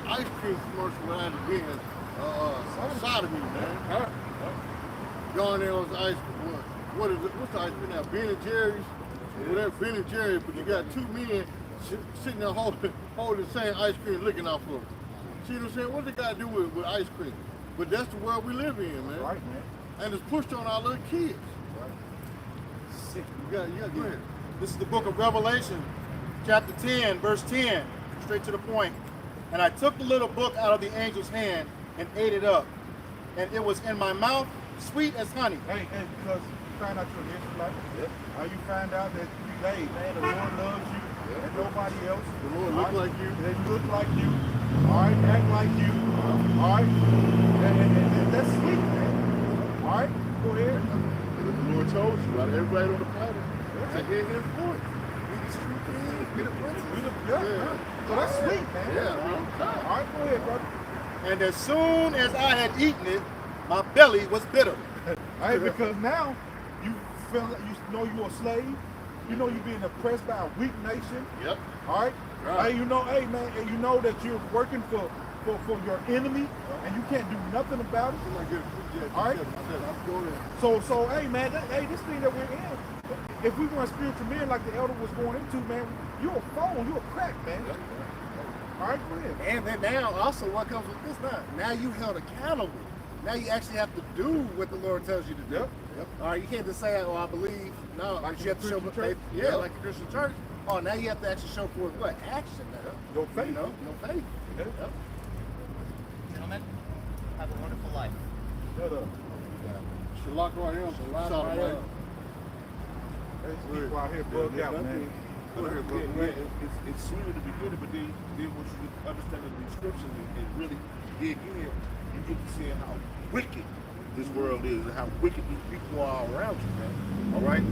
ice cream commercial without it being sodomy, man. All right? Going there on the ice cream. What is it? What's the ice cream now? Ben and Jerry's? Whatever, Ben and Jerry's, but you got two men sitting there holding the same ice cream looking out for them. See what I'm saying? What they got to do with ice cream? But that's the world we live in, man. Right, man. And it's pushed on our little kids. Sick. You got go ahead. This is the book of Revelation, chapter 10, verse 10, straight to the point. And I took the little book out of the angel's hand and ate it up. And it was in my mouth, sweet as honey. Hey, because you find out you're an Israelite, you find out that hey, man, the Lord loves you and nobody else. The Lord look like you. They look like you. All right, act like you. All right, and that's sweet, man. All right, go ahead. The Lord told you, out of everybody on the planet, to hear his voice. We the princes. So that's sweet, man. Yeah, man. All right, go ahead, brother. And as soon as I had eaten it, my belly was bitter. Hey, because now you feel like you know you're a slave. You know you're being oppressed by a weak nation. Yep. All right. Right. Hey, you know, hey man, and you know that you're working for your enemy, and you can't do nothing about it. All right. So hey man, this thing that we're in, if we weren't spiritual men like the elder was going into, man, you're a phone, you're a crack, man. All right, go ahead. And then now also what comes with this now you held accountable. Now you actually have to do what the Lord tells you to do. Yep. All right, you can't just say, "Oh, I believe." No, Like you have to show Christian faith. church? Yeah, Yep. like a Christian church. Oh, now you have to actually show forth what action now. Your faith. You know, no faith. Yep. Yep. Gentlemen, have a wonderful life. Shut up. Shalak right here. Shalak right here. There's people out here bugged out, man. It's sweet in the beginning, but then once you understand the scriptures and really dig in, you get to see how wicked this world is and how wicked these people are around you, man. All right?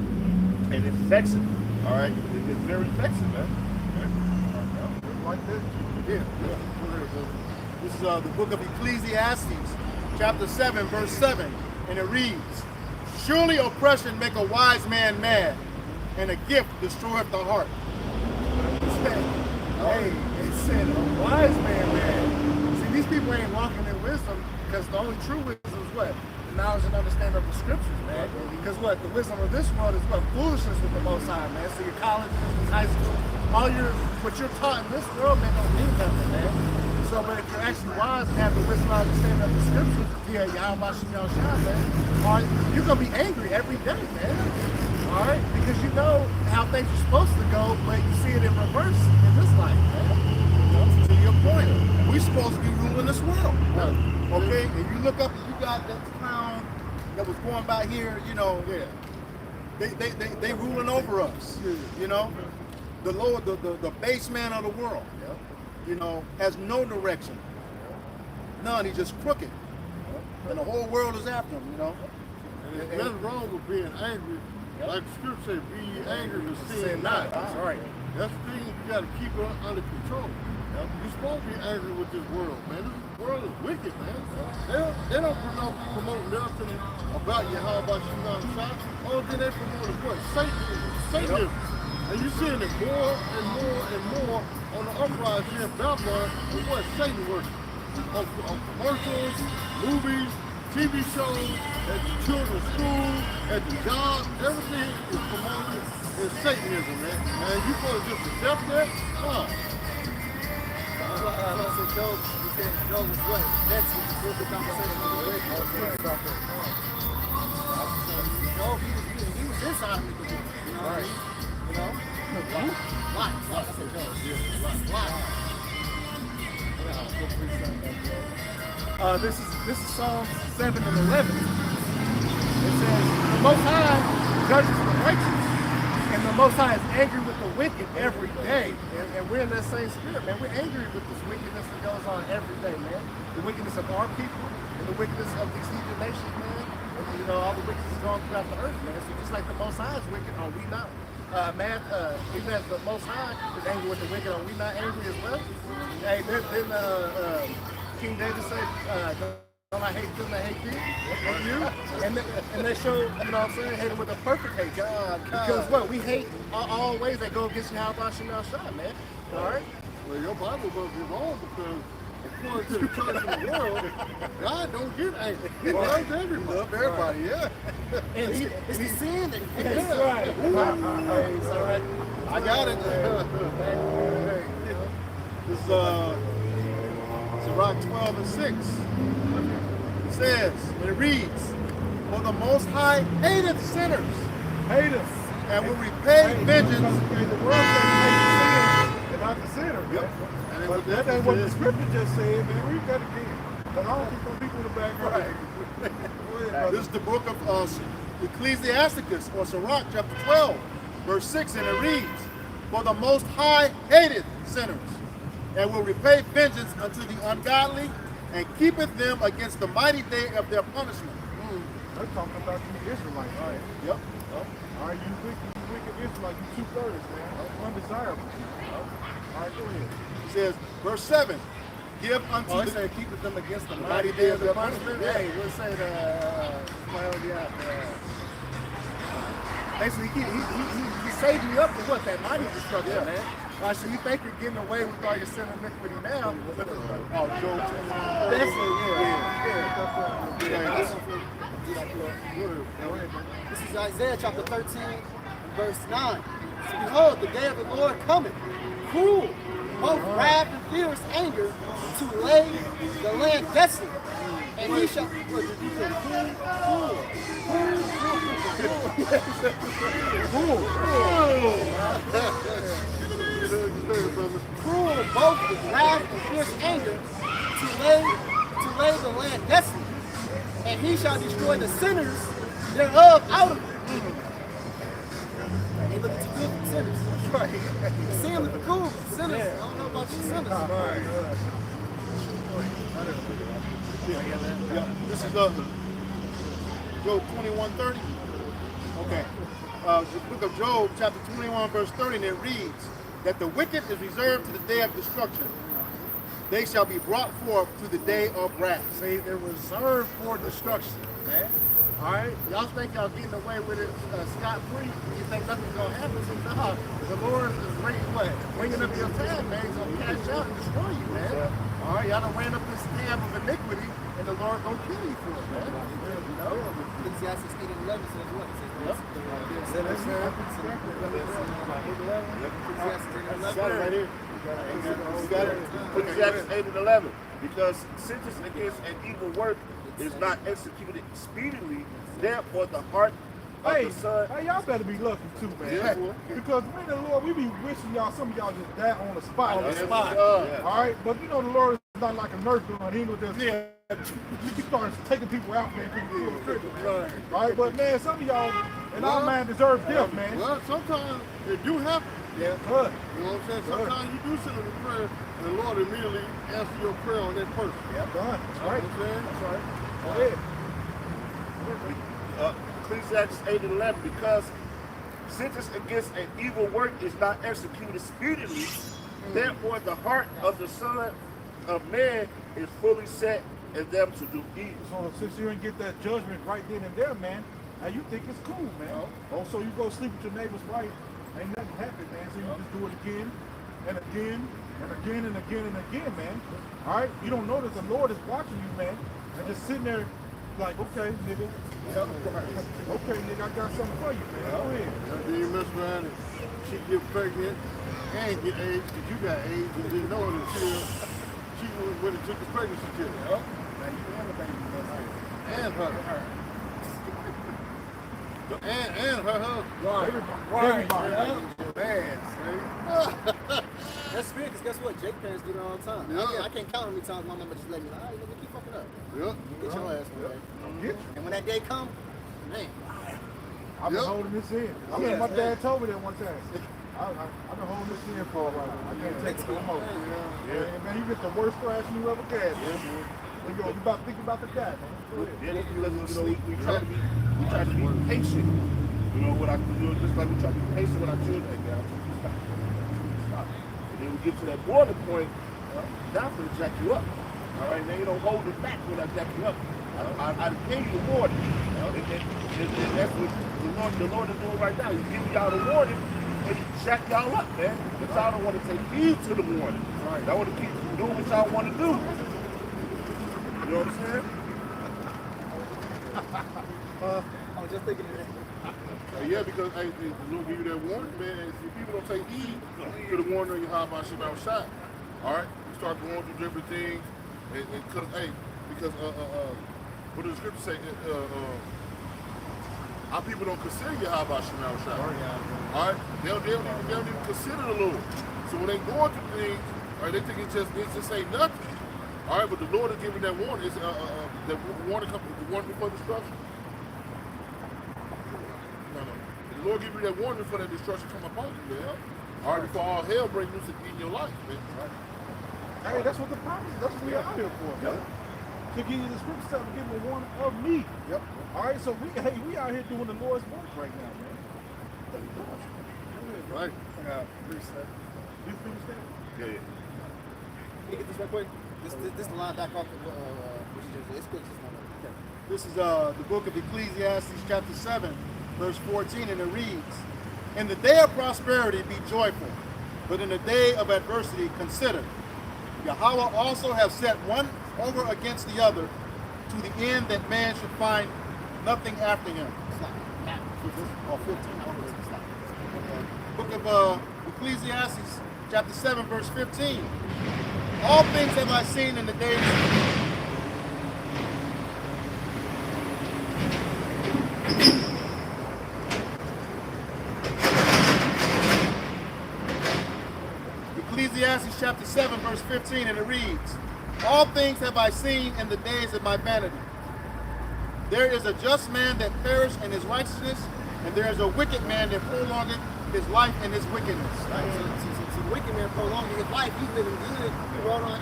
And it's vexing. All right? It's very vexing, man. Like this. This is the book of Ecclesiastes, chapter 7, verse 7, and it reads, "Surely oppression make a wise man mad, and a gift destroyeth the heart." Hey, it said a wise man. See, these people ain't walking in wisdom because the only true wisdom is what? The knowledge and understanding of the scriptures, man. Because what? The wisdom of this world is what? Foolishness with the Most High, man. So your colleges, high school, what you're taught in this world, man, don't mean nothing, man. So, but if you're actually wise and have the wisdom and understanding of the scriptures, Yahweh Shah, man, all right, you're going to be angry every day, man. All right? Because you know how things are supposed to go, but you see it in reverse in this life, man. To your point, we're supposed to be ruling this world. Okay? And you look up and you got that clown that was going by here, you know, they ruling over us. You know? The Lord, the base man of the world, you know, has no direction. None, he's just crooked. And the whole world is after him, you know. And there's nothing wrong with being angry. Like the scripture says, be ye angry but sin not. That's right. That's the thing, you got to keep it under control. You're supposed to be angry with this world, man. This world is wicked, man. They don't promote nothing about you, how about you not shot. Only thing they promote is what? Satanism. And you're seeing it more and more and more on the uprise here in Babylon of what Satan worship. Of commercials, movies, TV shows, at the children's school, at the job, everything is promoted in Satanism, man. And you supposed to just accept that? Huh? So Job, he said Job was what? That's what the conversation with the wicked. Job, he was inside of me. You know what I mean? You know? Lot. I said Job. Lot. This is Psalms 7 and 11. It says, the Most High judges the righteous, and the Most High is angry with the wicked every day. And we're in that same spirit, man. We're angry with this wickedness that goes on every day, man. The wickedness of our people, and the wickedness of these heathen nations, man. And, you know, all the wickedness going throughout the earth, man. So just like the Most High is wicked, are we not? even as the Most High is angry with the wicked, are we not angry as well? Hey, didn't King David say, don't I hate them that hate thee? And you? And they show, you know what I'm saying, hate them with a perfect hate. Because what? We hate all ways that go against Yahweh Shemel Shah, man. All right? Well, your Bible must be wrong because according to the church of the world, God don't get angry. He loves everybody. Love everybody, yeah. And it's the sin that That's right. All right. I got it. This is Sirach 12 and 6. It says, and it reads, for the Most High hateth sinners Hate us. and will repay vengeance. The word says hate the sinner and not the sinner. Yep. Man. But that ain't what the scripture just said, man. Read that again. Because I don't think some people in the back right. This is the book of Ecclesiasticus, or Sirach, chapter 12, verse 6, and it reads, for the Most High hateth sinners, and will repay vengeance unto the ungodly, and keepeth them against the mighty day of their punishment. They're talking about you Israelites. Right. Yep. All right, you wicked Israelites, you 2/3, man. Undesirable. All right, go ahead. It says, verse 7, give unto Oh, it the... said keepeth them against the mighty day of their punishment. Hey, we'll say basically, he saved you up for what? That mighty destruction, man. So you think you're getting away with all your sin and iniquity now? But Job 10. This is Isaiah chapter 13, verse 9. So behold, the day of the Lord cometh, cruel, both wrath and fierce anger, to lay the land desolate. And he shall, what did you say? Cruel, both with wrath and fierce anger, to lay the land desolate. And he shall destroy the sinners thereof out of it. They look too good for sinners. Right. The sin looking cool for sinners. I don't know about you sinners. This is Job 21:30. Okay. The book of Job, chapter 21, verse 30, and it reads that the wicked is reserved to the day of destruction. They shall be brought forth to the day of wrath. See, they're reserved for destruction, man. All right? Y'all think y'all getting away with it scot-free? You think nothing's going to happen? So, no, the Lord is bringing up your tab, man. He's going to cash out and destroy you, man. Yeah. All right? Y'all done ran up this tab of iniquity, and the Lord going to kill you for it, man. You know? Ecclesiastes 8 and 11 says what? It says, Ecclesiastes 8 and 11. Because sentence against an evil work is not executed speedily, therefore the heart of the son. Hey, y'all better be lucky too, man. Yeah. Because when the Lord, we be wishing y'all, some of y'all just die on the spot. All right, but you know the Lord is not like a nurse gun. He will just you start taking people out, man. People feel triggered. Right, but man, some of y'all and our man deserve death, man. Well, sometimes it do happen. Yeah, good. You know what I'm saying? Sometimes you do send a prayer, and the Lord immediately answers your prayer on that person. Yeah, done. That's right. You know what I'm saying? That's right. Go ahead. Ecclesiastes 8 and 11, because sentence against an evil work is not executed speedily, therefore the heart of the Son of Man is fully set in them to do evil. So since you didn't get that judgment right then and there, man, now you think it's cool, man. Oh, so you go sleep with your neighbor's wife, ain't nothing happened, man. So you just do it again and again and again and again and again, man. All right? You don't know that the Lord is watching you, man, and just sitting there like, okay, nigga. Okay, nigga, I got something for you, man. Go ahead. Then you mess around and she get pregnant and get AIDS because you got AIDS and didn't know it until she went and took the pregnancy test. Now you have a baby. And her. And her husband. Everybody. Man, That's weird, because guess what? Jake parents do that all the time. Yeah. I can't count how many times my mama just let me, all right, nigga, keep fucking up. Yep. Get your ass one day. Get you. And when that day come, man, I've been holding this in. I mean, my dad told me that one time. I've been holding this in for a while. I can't take it no more. Yeah. Man, you get the worst thrashing you ever got, man. You about to think about the die, man. Then if you let them sleep, we try to be patient. You know what I can do? Just like we try to be patient with our children. Hey, man, stop. Stop. And then we get to that boiling point, now I'm gonna jack you up. All right, now you don't hold it back when I jack you up. I gave you a warning. And that's what the Lord is doing right now. He's giving y'all the warning and he jack y'all up, man. But y'all don't want to take heed to the warning. Right. Y'all want to keep doing what y'all want to do. You know what I'm saying? I was just thinking of that. Yeah, because hey, the Lord give you that warning, man. And if people don't take heed to the warning, you how about Shabbat shot. All right, you start going through different things, and because what does the scripture say? Our people don't consider you how about Shabbat shot. All right, they don't even consider the Lord. So when they going through things, all right, they think it just ain't nothing. All right, but the Lord is giving that warning. It's the warning before destruction. The Lord give you that warning before that destruction come upon you, man. All right, before all hell breaks loose in your life, man. Hey, that's what the promise is. That's what we out here for, man. To give you the scripture to give a warning of me. Yep. All right, so we out here doing the Lord's work right now, man. Right. Reset. You finished that? Yeah. Let me get this real quick. This is the line back off which is it's quick. This is the book of Ecclesiastes chapter 7, verse 14, and it reads, "In the day of prosperity be joyful, but in the day of adversity consider. Yahweh also have set one over against the other, to the end that man should find nothing after him." Or 15. Book of Ecclesiastes chapter 7, verse 15. "All things have I seen in the days Ecclesiastes chapter 7, verse 15, and it reads, "All things have I seen in the days of my vanity. There is a just man that perished in his righteousness, and there is a wicked man that prolongeth his life in his wickedness." Right. So the wicked man prolonging his life, he's living good. He rode on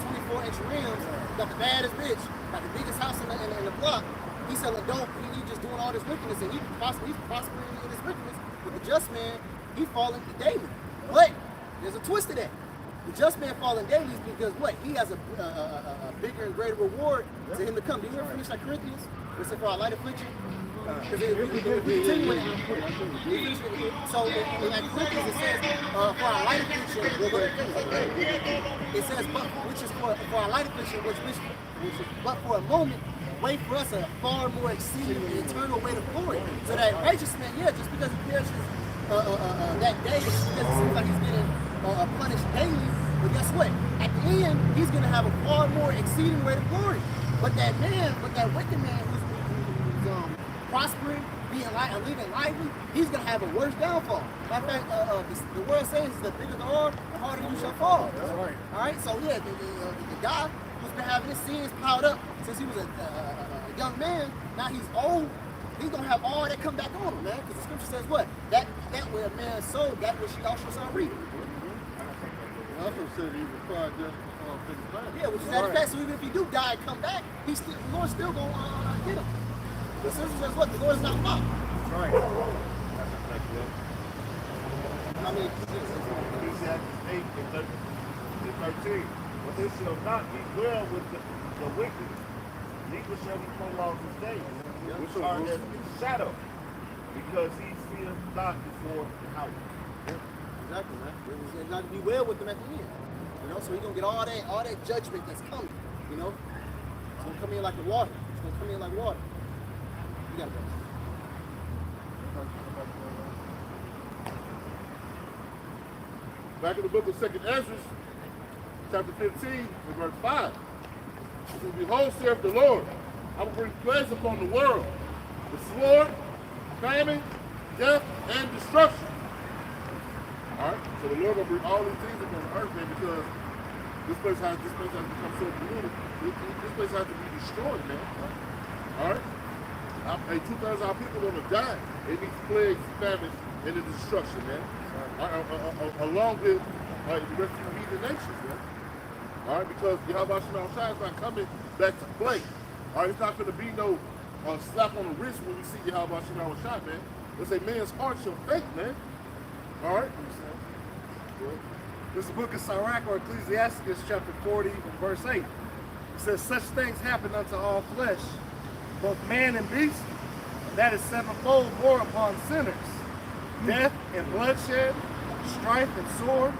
24-inch rims, got the baddest bitch, got the biggest house in the block. He's selling dope, he just doing all this wickedness, and he's prospering in his wickedness. But the just man, he falling daily. But there's a twist to that. The just man falling daily is because what? He has a bigger and greater reward to him to come. Do you ever finish like Corinthians? Where it said for our light affliction? Because we continue with it. So in Corinthians it says for our light affliction, it says which is for our light affliction, which is but for a moment, wait for us a far more exceeding eternal weight of glory. So that righteous man, yeah, just because he perishes that day, just because it seems like he's getting punished daily, but guess what? At the end, he's going to have a far more exceeding weight of glory. But that wicked man who's prospering, living lively, he's going to have a worse downfall. Matter of fact, the word says the bigger the are, the harder you shall fall. That's right. All right, so yeah, the guy who's been having his sins piled up since he was a young man, now he's old. He's gonna have all that come back on him, man. Because the scripture says what? That where a man sowed, that which he also shall reap. It also said he required just yeah, which is that fact. So even if he do die and come back, the Lord's still gonna get him. The scripture says what? The Lord is not mocked. Right. I mean, Ecclesiastes 8 and 13. But they shall not be well with the wicked, neither shall he prolong his days, which are as in shadow, because he fears not before the house. exactly, man. It's not to be well with them at the end. You know, so he's gonna get all that judgment that's coming. You know, it's gonna come in like the water. It's gonna come in like water. You gotta go. Back in the book of 2nd Ezra, chapter 15, and verse 5. It says, "Behold, saith the Lord, I will bring plagues upon the world, the sword, famine, death, and destruction." All right, so the Lord will bring all these things upon the earth, man, because this place has become so polluted. This place has to be destroyed, man. All right, 2/3 of our people are going to die. It needs plagues, famine, and the destruction, man. Along with the rest of the heathen nations, man. All right, because Yahweh Shema Shai is not coming back to play. All right, it's not going to be no slap on the wrist when we see you how about you know shot, man. Let's say man's heart shall faint, man. All right. This is the book of Sirach or Ecclesiasticus chapter 40 verse 8. It says, such things happen unto all flesh, both man and beast, and that is sevenfold more upon sinners. Death and bloodshed, strife and sword,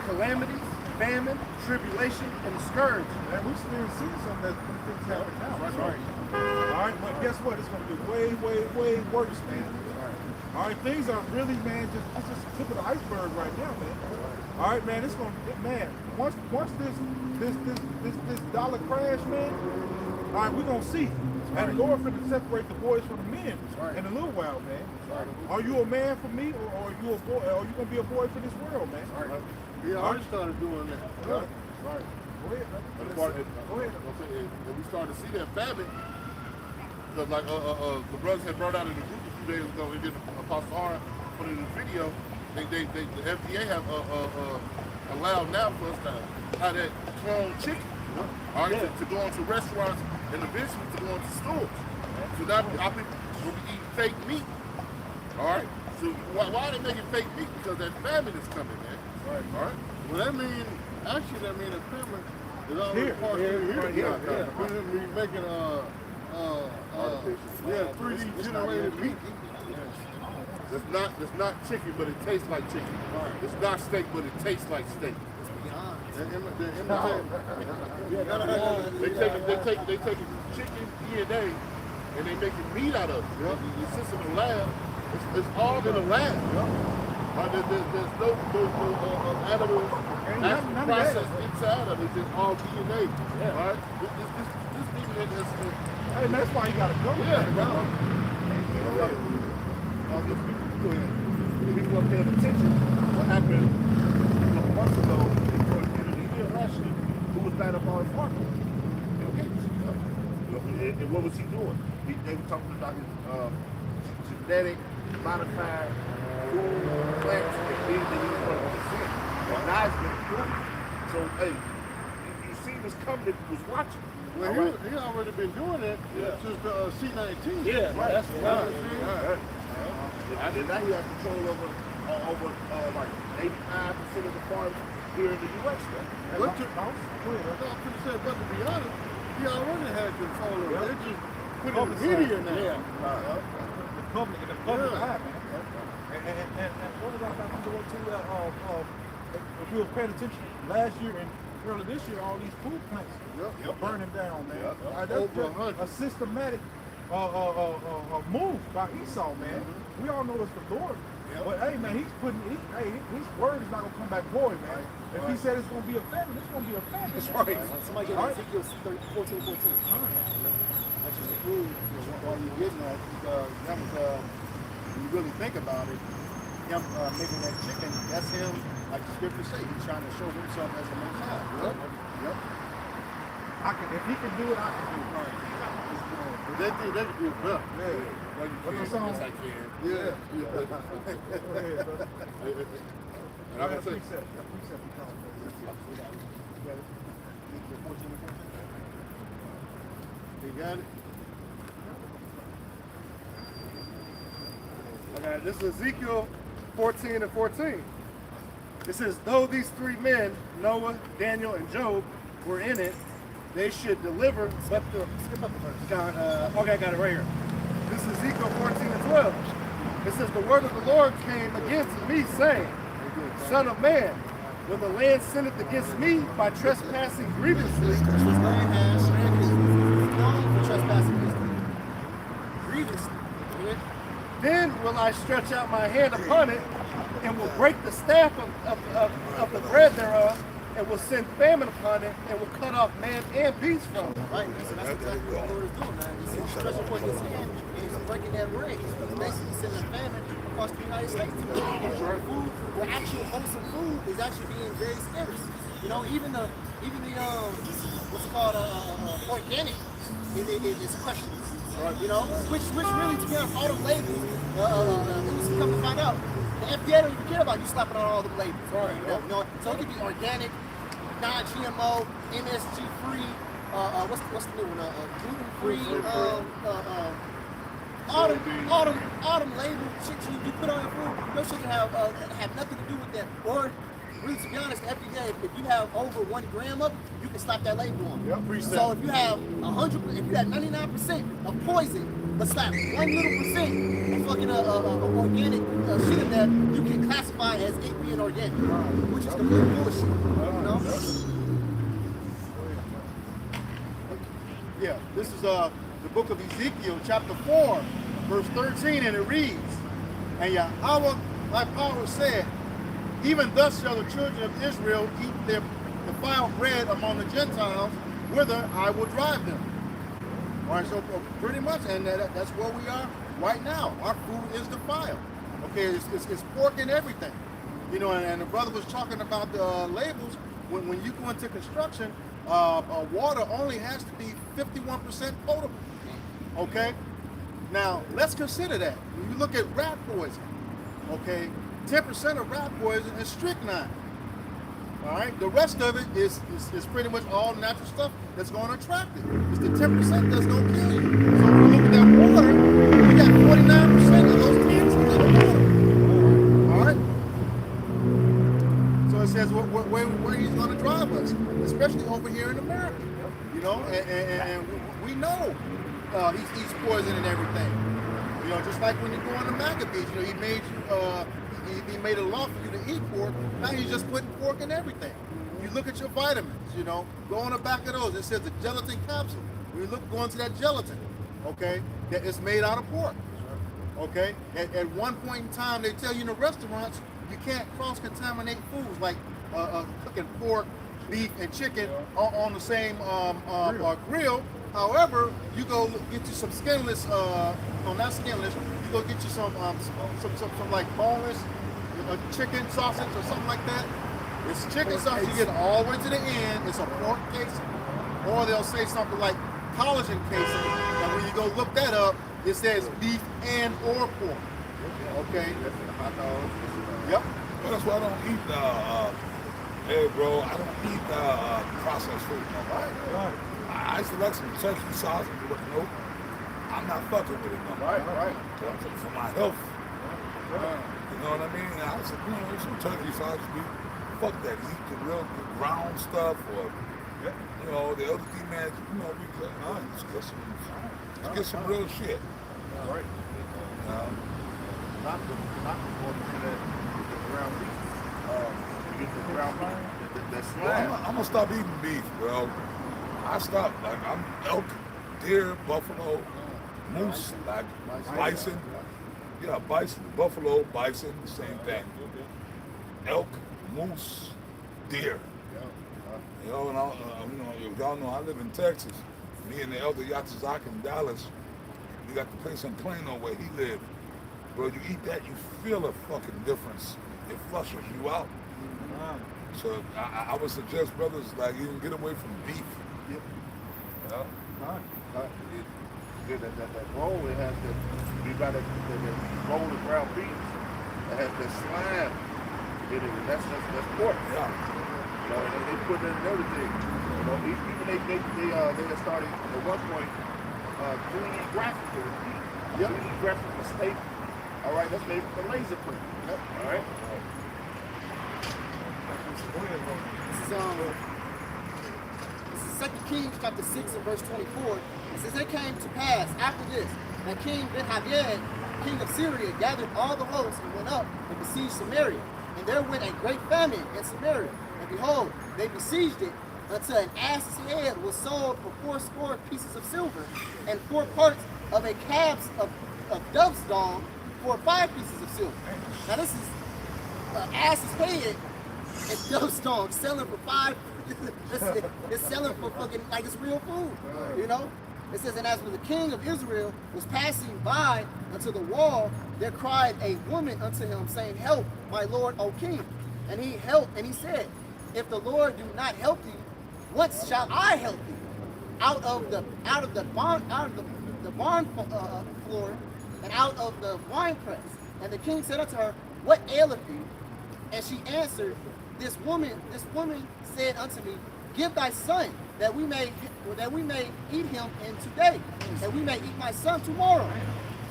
calamities, famine, tribulation, and scourge. And we still see some of that things happen now. That's right. All right, but guess what? It's going to be way, way, way worse, man. All right, things are really, man, that's just the tip of the iceberg right now, man. All right, man, it's going to, man, once this dollar crash, man, all right, we're going to see. And the Lord finna separate the boys from the men in a little while, man. Are you a man for me, or are you a boy? Or are you gonna be a boy for this world, man? Yeah, I already started doing that. Right. Go ahead. And we started to see that famine. Because like the brothers had brought out in the group a few days ago, and then Apostle R put it in the video. The FDA have allowed now for us to have that clone chicken. All right, to go into restaurants and eventually to go into stores. So now our people will be eating fake meat. All right. So why are they making fake meat? Because that famine is coming, man. All right. Well, that mean actually the famine is already partially here. We're gonna be making 3D generated meat. It's not chicken, but it tastes like chicken. It's not steak, but it tastes like steak. They take chicken DNA and they making meat out of it. It sits in the lab. It's all in the lab. There's no animals processed inside of it. It's just all DNA. All right. This thing is. Hey, man, that's why you gotta go. Yeah. People are paying attention. What happened a couple months ago who was bad up on his market. Okay. And what was he doing? They were talking about his genetic modified food, plants, and things that he was going to consume. And now it's been proven. So, hey, you see this company was watching. Well, he already been doing it since the C-19. Yeah, that's right. And now he has control over like 85% of the farms here in the U.S. But to be honest, he already had control of it. They just put it in the media now. The public eye, man. And what was I about to go to? If you were paying attention last year and early this year, all these food plants are burning down, man. That's just a systematic move by Esau, man. We all know it's the Lord. But hey, man, his word is not gonna come back void, man. If he said it's gonna be a famine, it's gonna be a famine. That's right. Somebody get Ezekiel 14:14. That's just a prove what you're getting at. That was, when you really think about it, him making that chicken, that's him, like the scripture say, he's trying to show himself as the Most High. Yep. If he can do it, I can do it. Right. But they think they can do it better. Yeah. What's the song? Yes, I can. Yeah. And I'm going to say, You got it? Okay, this is Ezekiel 14:14. It says, though these three men, Noah, Daniel, and Job, were in it, they should deliver. Skip up the verse. Okay, I got it right here. This is Ezekiel 14:12. It says, the word of the Lord came against me, saying, Son of man, when the land sinneth against me by trespassing grievously, Which was land has known for trespassing grievously. then will I stretch out my hand upon it, and will break the staff of the bread thereof, and will send famine upon it, and will cut off man and beast from it. Right, so that's exactly what the Lord is doing, man. He's stretching forth his hand, and he's breaking that bread. He's basically sending famine across the United States. Food, the actual wholesome food is actually being very scarce. You know, even the what's it called, organic is questioned. You know, which really, to be honest, all the labels, you come to find out, the FDA don't even care about you slapping on all the labels. You know, so it could be organic, non-GMO, MSG-free, what's the new one? Gluten-free, autumn label shit you put on your food. No shit can have nothing to do with that. Or really, to be honest, every day, if you have over 1 gram of it, you can slap that label on. Yep, so if you have 100, if you have 99% of poison, but slap 1 little percent of fucking organic shit in there, you can classify it as it being organic, which is complete bullshit. You know? Yeah, this is the book of Ezekiel, chapter 4, verse 13, and it reads, and Yahweh, my power said, even thus shall the children of Israel eat their defiled bread among the Gentiles, whither I will drive them. All right, so pretty much, and that's where we are right now. Our food is defiled. Okay, it's pork and everything. You know, and the brother was talking about the labels. When you go into construction, water only has to be 51% potable. Okay, now let's consider that. When you look at rat poison, okay, 10% of rat poison is strychnine. All right, the rest of it is pretty much all natural stuff that's going to attract it. It's the 10% that's going to kill you. So if you look at that water, you got 49% of those cancers in the water. All right. So it says where he's going to drive us, especially over here in America. You know, and we know he's poisoning everything. You know, just like when you go on the Maccabees, you know, he made you. He made it law for you to eat pork. Now he's just putting pork in everything. You look at your vitamins, you know, go on the back of those. It says the gelatin capsule. When you go into that gelatin, okay, that it's made out of pork. Okay? At one point in time, they tell you in the restaurants, you can't cross-contaminate foods like cooking pork, beef, and chicken on the same grill. However, you go get you some skinless, no, not skinless, you go get you some like boneless chicken sausage or something like that. It's chicken sausage, you get all the way to the end, it's a pork casing. Or they'll say something like collagen casing, and when you go look that up, it says beef and or pork. Okay? Yep. Well, that's why I don't eat hey bro, I don't eat processed food. Right. I select some turkey sausage, but no, I'm not fucking with it no. Right. For my health. You know what I mean? I said, you know, some turkey sausage, fuck that. Eat the real ground stuff or, you know, the other thing, man, you know, we could, let's get some real shit. Right. Not the ground beef. You get the ground beef. That's slab. I'm gonna stop eating beef, bro. I stopped, like, I'm elk, deer, buffalo, moose, like bison. Yeah, bison, buffalo, bison, same thing. Elk, moose, deer. You know, and you know, y'all know I live in Texas. Me and the elder Yatazak in Dallas, we got the place in Plano where he lived. Bro, you eat that, you feel a fucking difference. It flushes you out. So I would suggest brothers like even get away from beef. Yep. That roll, it has that, you got that roll of ground beef that has that slime in it, and that's pork. Yeah. You know, and they put in everything. You know, even they had started at one point 3D graphics for beef. 3D graphics for steak. All right, that's made for laser print. Yep. All right. This is 2 Kings chapter 6 and verse 24. It says, it came to pass after this that King Ben-Hadad, king of Syria, gathered all the hosts and went up and besieged Samaria. And there went a great famine in Samaria. And behold, they besieged it until an ass's head was sold for 80 pieces of silver, and 4 parts of a calf's of dove's dung for 5 pieces of silver. Now this is an ass's head and dove's dung selling for 5. It's selling for fucking like it's real food, you know. It says, and as when the king of Israel was passing by unto the wall, there cried a woman unto him, saying, help, my lord, O king. And he helped, and he said, if the Lord do not help thee, what shall I help thee? Out of the barn floor, and out of the winepress. And the king said unto her, what aileth thee? And she answered, this woman said unto me, give thy son, that we may eat him in today, and we may eat my son tomorrow.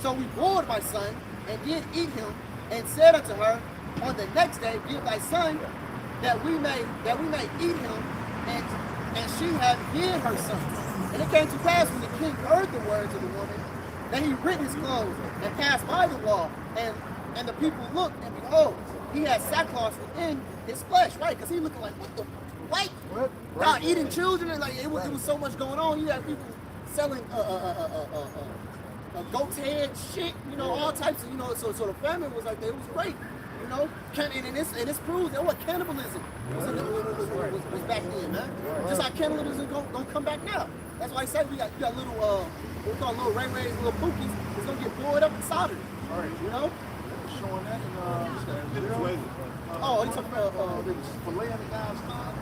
So we boiled my son and did eat him, and said unto her, on the next day give thy son, that we may eat him, and she had hid her son. And it came to pass when the king heard the words of the woman, that he rent his clothes and passed by the wall, and the people looked, and behold, he had sackcloth within his flesh, right? Because he looking like, what the, like, God, eating children, and like it was so much going on. You had people selling goat's head shit, you know, all types of, you know, so the famine was like, it was great, you know, and this proves that what cannibalism was back then, man. Just like cannibalism gonna come back now. That's why I say you got little, what we call little ray-rays, little pookies, it's gonna get boiled up and soldered, you know? Showing that in Venezuela. Oh, you talking about Filleting the guy's tongue.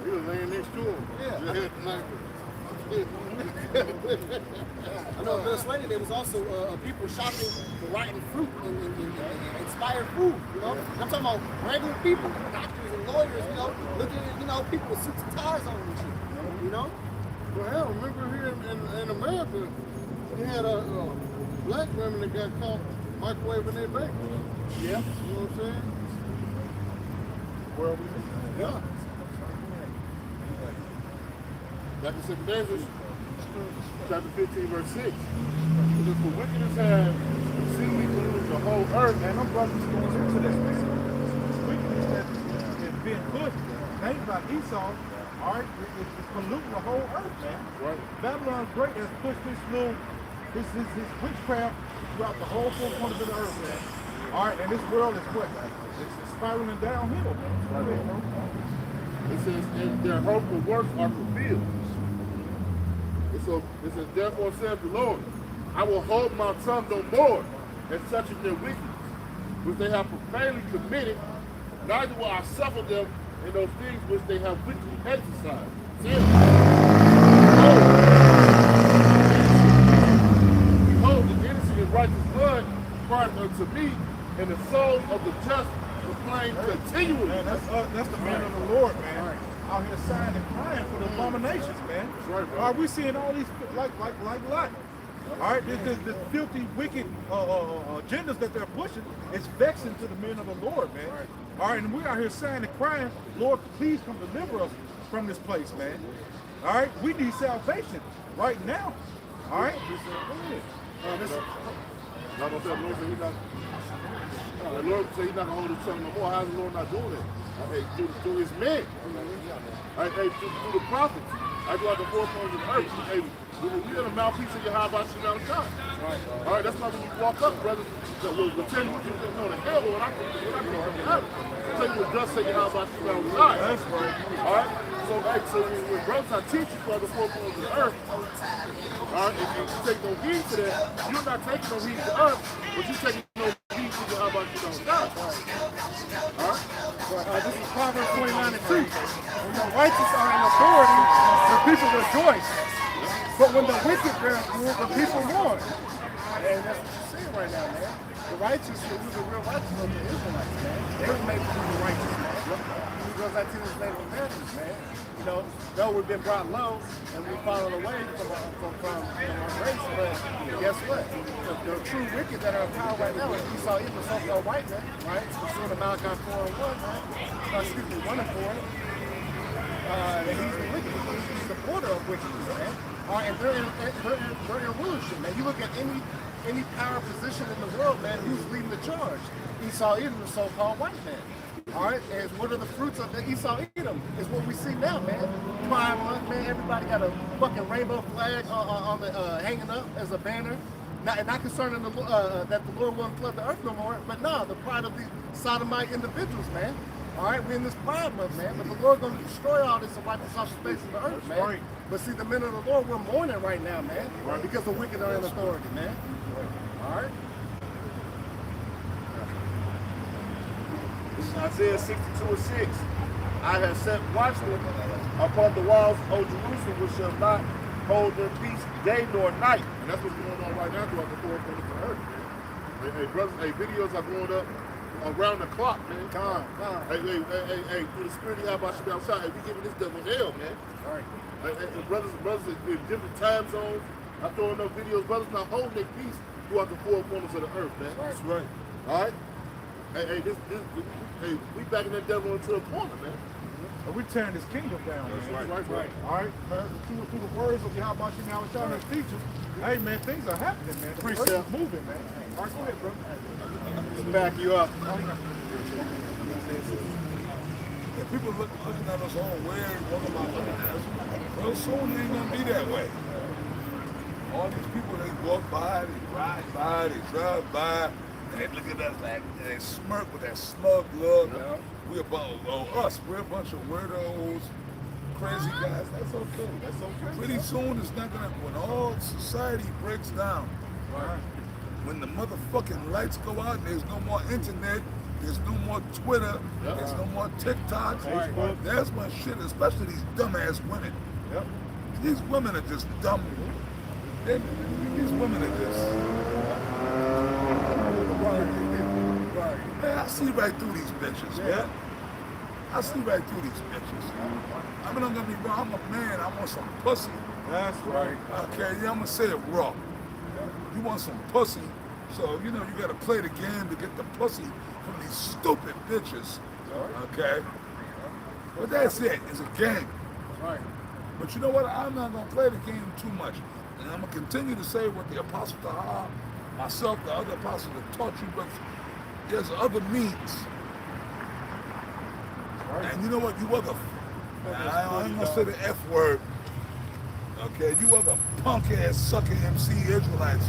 He was laying next to him. Yeah. Just had the knife. I know in Venezuela there was also people shopping for rotten fruit and expired food, you know? I'm talking about regular people, doctors and lawyers, you know, looking at, you know, people with suits and ties on and shit, you know? Well, hell, remember here in America, we had black women that got caught microwaving their bacon. Yeah. You know what I'm saying? Where are we living? Yeah. Like I said, Genesis, chapter 15, verse 6. Because for wickedness have exceedingly polluted the whole earth. And them brothers going into this, man. This wickedness that has been pushed, named by Esau, all right, it's polluting the whole earth, man. Right. Babylon Great has pushed this witchcraft throughout the whole four corners of the earth, man. All right, and this world is what? It's spiraling downhill, man. It says, and their hurtful works are fulfilled. So it says, therefore saith the Lord, I will hold my tongue no more, and such is their wickedness, which they have profanely committed, neither will I suffer them in those things which they have wickedly exercised. Behold, the innocent and righteous blood crieth unto me, and the soul of the just proclaim continually. Man, that's the man of the Lord, man. Right. Out here sighing and crying for the abominations, man. Right, bro. Are we seeing all these like Lot? All right, this filthy, wicked agendas that they're pushing is vexing to the men of the Lord, man. Right. All right, and we're out here sighing and crying, Lord, please come deliver us from this place, man. All right, we need salvation right now. All right. The Lord said he's not going to hold his tongue no more. How is the Lord not doing it? Okay, through his men. Through the prophets. I go out the four corners of the earth. Hey, we're in a mouthpiece of your high by you down the top. All right, that's why when you walk up, brothers, we'll tell you what you know the hell when I come from heaven. I'll tell you what dust say your high by you down the top. That's right. All right? So when brothers I teach you for the four corners of the earth, all right, if you take no heed to that, you're not taking no heed to us, but you're taking no heed to the high by you down the top. All right? This is Proverbs 29 and 2. When the righteous are in authority, the people rejoice. But when the wicked bear rule, the people mourn. And that's what you're seeing right now, man. The righteous, who the real righteous of the Israelites, man. They're made to be the righteous, man. Because that's in his name of Americans, man. You know, though we've been brought low and we've fallen away from our race, but guess what? The true wicked that are in power right now is Esau, even the so-called white man, right? Pursuing the Malachi 4:1, man. Excuse me, 1 and 4. And he's the wicked. He's the supporter of wickedness, man. All right, and they're in rulership, man. You look at any power position in the world, man, who's leading the charge? Esau, even the so-called white man. All right, and what are the fruits of the Esau Edom? Is what we see now, man. Pride month, man. Everybody got a fucking rainbow flag on the hanging up as a banner. Not concerning that the Lord won't flood the earth no more, but no, the pride of these sodomite individuals, man. All right, we're in this pride month, man. But the Lord gonna destroy all this and wipe us off the face of the earth, man. Right. But see, the men of the Lord, we're mourning right now, man, because the wicked are in authority, man. All right. Isaiah 62 and 6. I have set watchmen upon the walls of Jerusalem, which shall not hold their peace day nor night. And that's what's going on right now throughout the four corners of the earth. Hey, brothers, hey, videos are going up around the clock, man. Come. Hey, through the spirit of Yahweh Shem outside, hey, we giving this devil hell, man. All right. Hey, brothers in different time zones. I throwing up videos, brothers not holding their peace throughout the four corners of the earth, man. That's right. All right? Hey, we backing that devil into a corner, man. And we tearing this kingdom down, man. That's right. All right, man, through the words of Yahweh Shem now trying to teach us. Hey, man, things are happening, man. The earth is moving, man. All right, go ahead, bro. Let's back you up. If people looking at us all weird, what about us? Well, soon it ain't gonna be that way. All these people, they walk by, they ride by, they drive by, and they look at us like, and they smirk with that smug look. We about us. We're a bunch of weirdos, crazy guys. That's okay. That's okay. Pretty soon it's not gonna. When all society breaks down, when the motherfucking lights go out, and there's no more internet, there's no more Twitter, there's no more TikTok. That's my shit. Especially these dumbass women. These women are just dumb. These women are just. Man, I see right through these bitches, man. I see right through these bitches. I mean, I'm gonna be wrong. I'm a man. I want some pussy. That's right. Okay, yeah, I'm gonna say it raw. You want some pussy, so you know you gotta play the game to get the pussy from these stupid bitches. Okay? But that's it. It's a game. Right. But you know what? I'm not gonna play the game too much. And I'm gonna continue to say what the Apostle Taha, myself, the other apostles have taught you, but there's other means. And you know what? You other, I ain't gonna say the F word. Okay, you other punk ass sucker MC Israelites.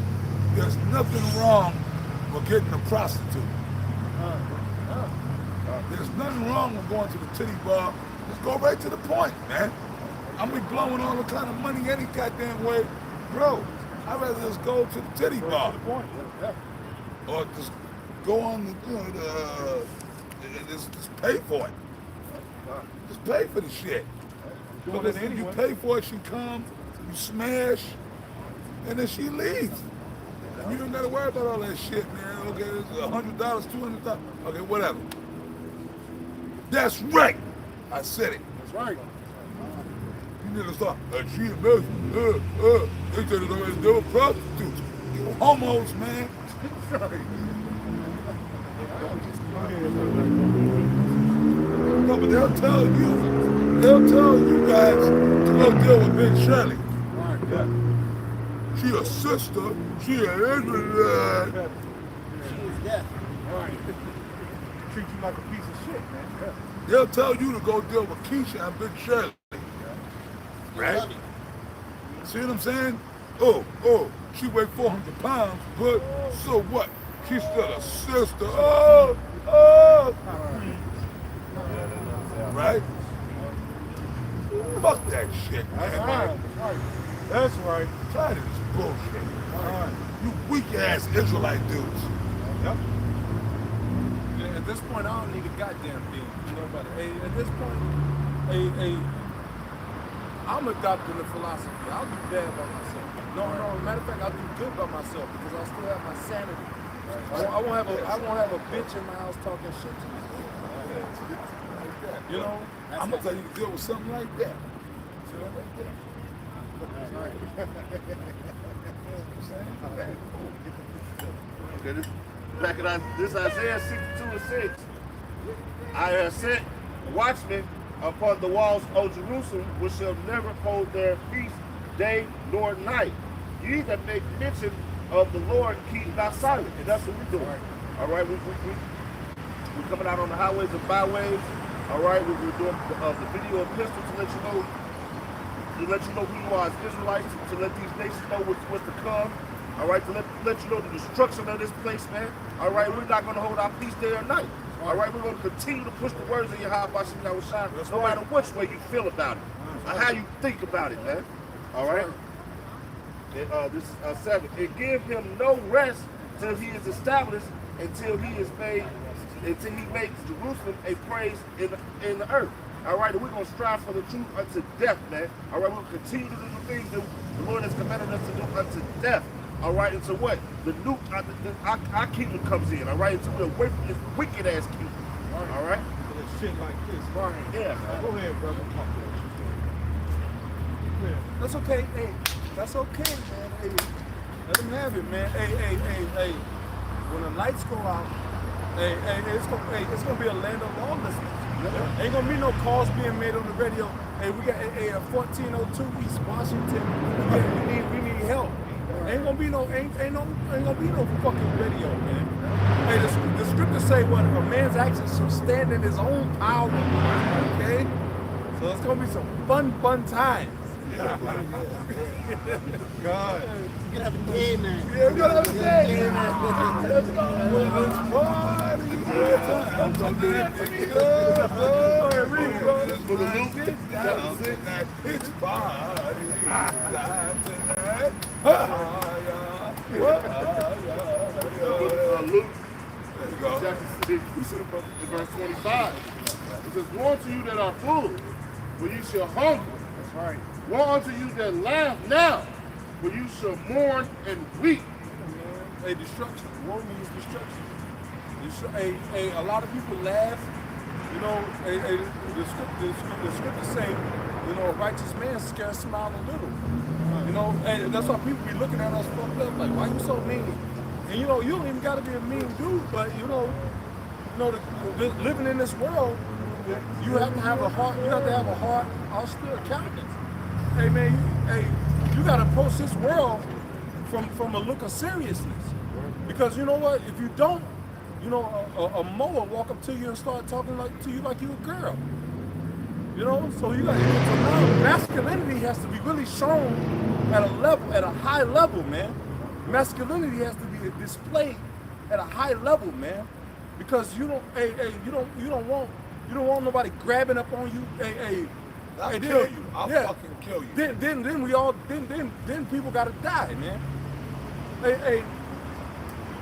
There's nothing wrong with getting a prostitute. There's nothing wrong with going to the titty bar. Just go right to the point, man. I'm be blowing all the kind of money any goddamn way. Bro, I'd rather just go to the titty bar. Or just go on the, just pay for it. Just pay for the shit. Because if you pay for it, she comes, you smash, and then she leaves. You don't gotta worry about all that shit, man. Okay, it's $100, $200. Okay, whatever. That's right. I said it. That's right. You niggas thought, GMS, they said they were prostitutes. You homos, man. Sorry. No, but they'll tell you guys to go deal with Big Shirley. She a sister, she an Israelite. She is deaf. Right. Treat you like a piece of shit, man. They'll tell you to go deal with Keisha and Big Shirley. Right? See what I'm saying? Oh, she weighed 400 pounds, but so what? She's still a sister. Oh. Right? Fuck that shit, man. That's right. Tired of this bullshit. You weak ass Israelite dudes. Yep. At this point, I don't need a goddamn thing. You know about it. Hey, at this point, I'm adopting the philosophy. I'll do bad by myself. No, matter of fact, I'll do good by myself because I still have my sanity. I won't have a bitch in my house talking shit to me. You know? I'm gonna tell you to deal with something like that. Okay, this Isaiah 62:6. I have set watchmen upon the walls of Jerusalem, which shall never hold their peace day nor night. Ye that make mention of the Lord keep not silent, and that's what we're doing. All right, we're coming out on the highways and byways. All right, we're doing the video epistle to let you know who you are as Israelites, to let these nations know what's to come. All right, to let you know the destruction of this place, man. All right, we're not going to hold our peace day or night. All right, we're going to continue to push the words of Yahweh no matter which way you feel about it, or how you think about it, man. All right. This is 7. And give him no rest till he is established, until he makes Jerusalem a praise in the earth. All right, and we're going to strive for the truth unto death, man. All right, we'll continue to do the things that the Lord has commanded us to do unto death. All right, and so what? The new, our kingdom comes in. All right, until we're away from this wicked ass kingdom. All right. Shit like this. Right. Yeah. Go ahead, brother. That's okay. Hey, that's okay, man. Hey, let them have it, man. Hey. When the lights go out, it's gonna be a land of lawlessness. Ain't gonna be no calls being made on the radio. Hey, we got 1402 East Washington. We need help. Ain't gonna be no fucking radio, man. Hey, the scriptures say what a man's actions shall stand in his own power. Okay, so it's gonna be some fun times. God. You can have a day, man. Yeah, we're gonna have a day. Let's party. I'm so good. For the new, It's party time tonight. Luke, chapter 6, verse 25. It says, "Woe unto you that are full, for you shall hunger. That's right. Woe unto you that laugh now, for you shall mourn and weep." Hey, destruction. War means destruction. Hey, a lot of people laugh. You know, the scriptures say, you know, a righteous man scarce smile a little. You know, and that's why people be looking at us fucked up, like, why you so mean? And you know, you don't even gotta be a mean dude, but living in this world, you have to have a heart. You have to have a heart, austere countenance. Hey man, you gotta approach this world from a look of seriousness, because you know what? If you don't, you know, a mower walk up to you and start talking to you like you a girl. You know, so you got so now masculinity has to be really shown at a high level, man. Masculinity has to be displayed at a high level, man, because you don't want nobody grabbing up on you. I'll kill you. I'll fucking kill you. Then people gotta die, man. Hey,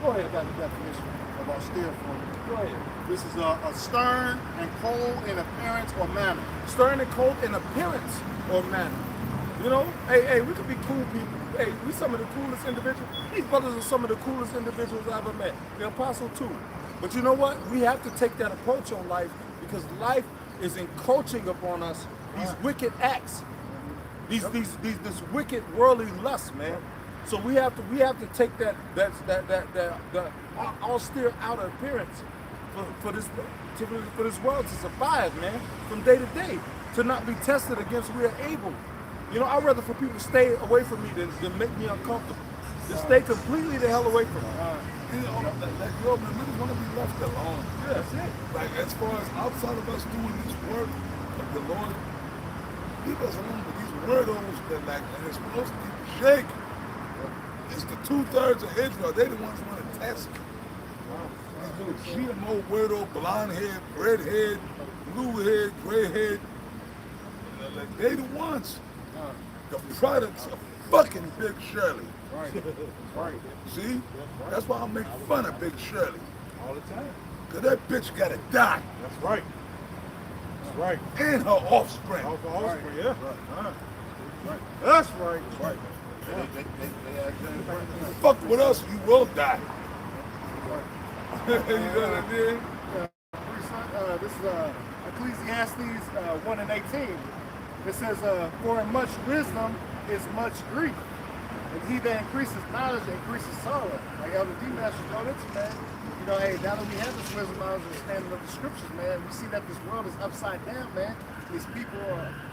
go ahead, got the definition of austere for me. Go ahead. This is a stern and cold in appearance or manner. Stern and cold in appearance or manner. You know, hey, we could be cool people. Hey, we some of the coolest individuals. These brothers are some of the coolest individuals I've ever met. The apostle too. But you know what? We have to take that approach on life, because life is encroaching upon us these wicked acts, this wicked worldly lust, man. So we have to take that austere outer appearance for this world to survive, man, from day to day, to not be tested against we are able. You know, I'd rather for people to stay away from me than make me uncomfortable. To stay completely the hell away from me. You know, like, yo, man, we just want to be left alone. Yeah, that's it. Like, as far as outside of us doing this work of the Lord, leave us alone with these weirdos that, like, and it's supposed to be shake. It's the 2/3 of Israel. They the ones who want to test me. These little GMO weirdo, blonde head, red head, blue head, gray head. Like, they the ones. The products of fucking Big Shirley. Right. See? That's why I make fun of Big Shirley. All the time. Cause that bitch gotta die. That's right. That's right. And her offspring. Offspring, yeah. Right. That's right. Right. Fuck with us, you will die. You know what I mean? This is Ecclesiastes 1:18. It says, "For in much wisdom is much grief, and he that increases knowledge increases sorrow." Like Elder D. Master told it, man. You know, hey, now that we have this wisdom, knowledge, understanding of the scriptures, man, we see that this world is upside down, man. These people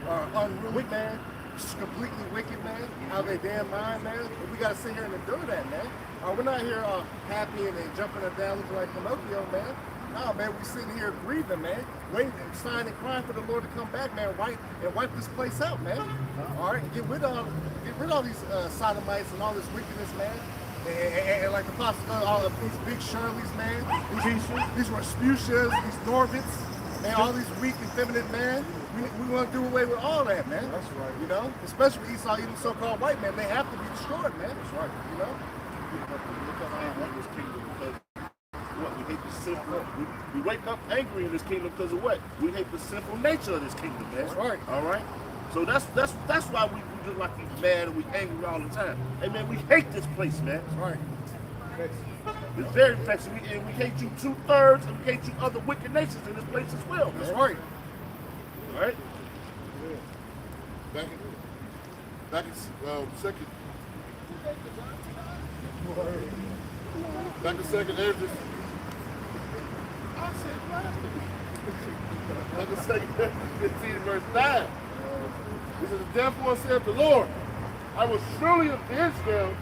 are unruly, man. Just completely wicked, man. Out of their damn mind, man. And we gotta sit here and endure that, man. We're not here happy and jumping up down looking like Pinocchio, man. No, man, we sitting here grieving, man. Waiting, sighing and crying for the Lord to come back, man. Wipe this place out, man. All right, get rid of all these sodomites and all this wickedness, man. And like the Apostle, all of these big Shirleys, man. These Rasputias, these Norvits, man. All these weak, effeminate, man. We want to do away with all that, man. That's right. You know, especially Esau, even so-called white men, they have to be destroyed, man. That's right. You know. This kingdom because what we hate the sinful. We wake up angry in this kingdom because of what? We hate the sinful nature of this kingdom, man. That's right. All right. So that's why we just like we mad and we angry all the time. Hey man, we hate this place, man. That's right. It's very vexing. And we hate you 2/3, and we hate you other wicked nations in this place as well. That's right. All right? Back in second. Back in second Ezra. I said, back in second Ezra 15 verse 9. This is therefore saith the Lord, I will surely avenge them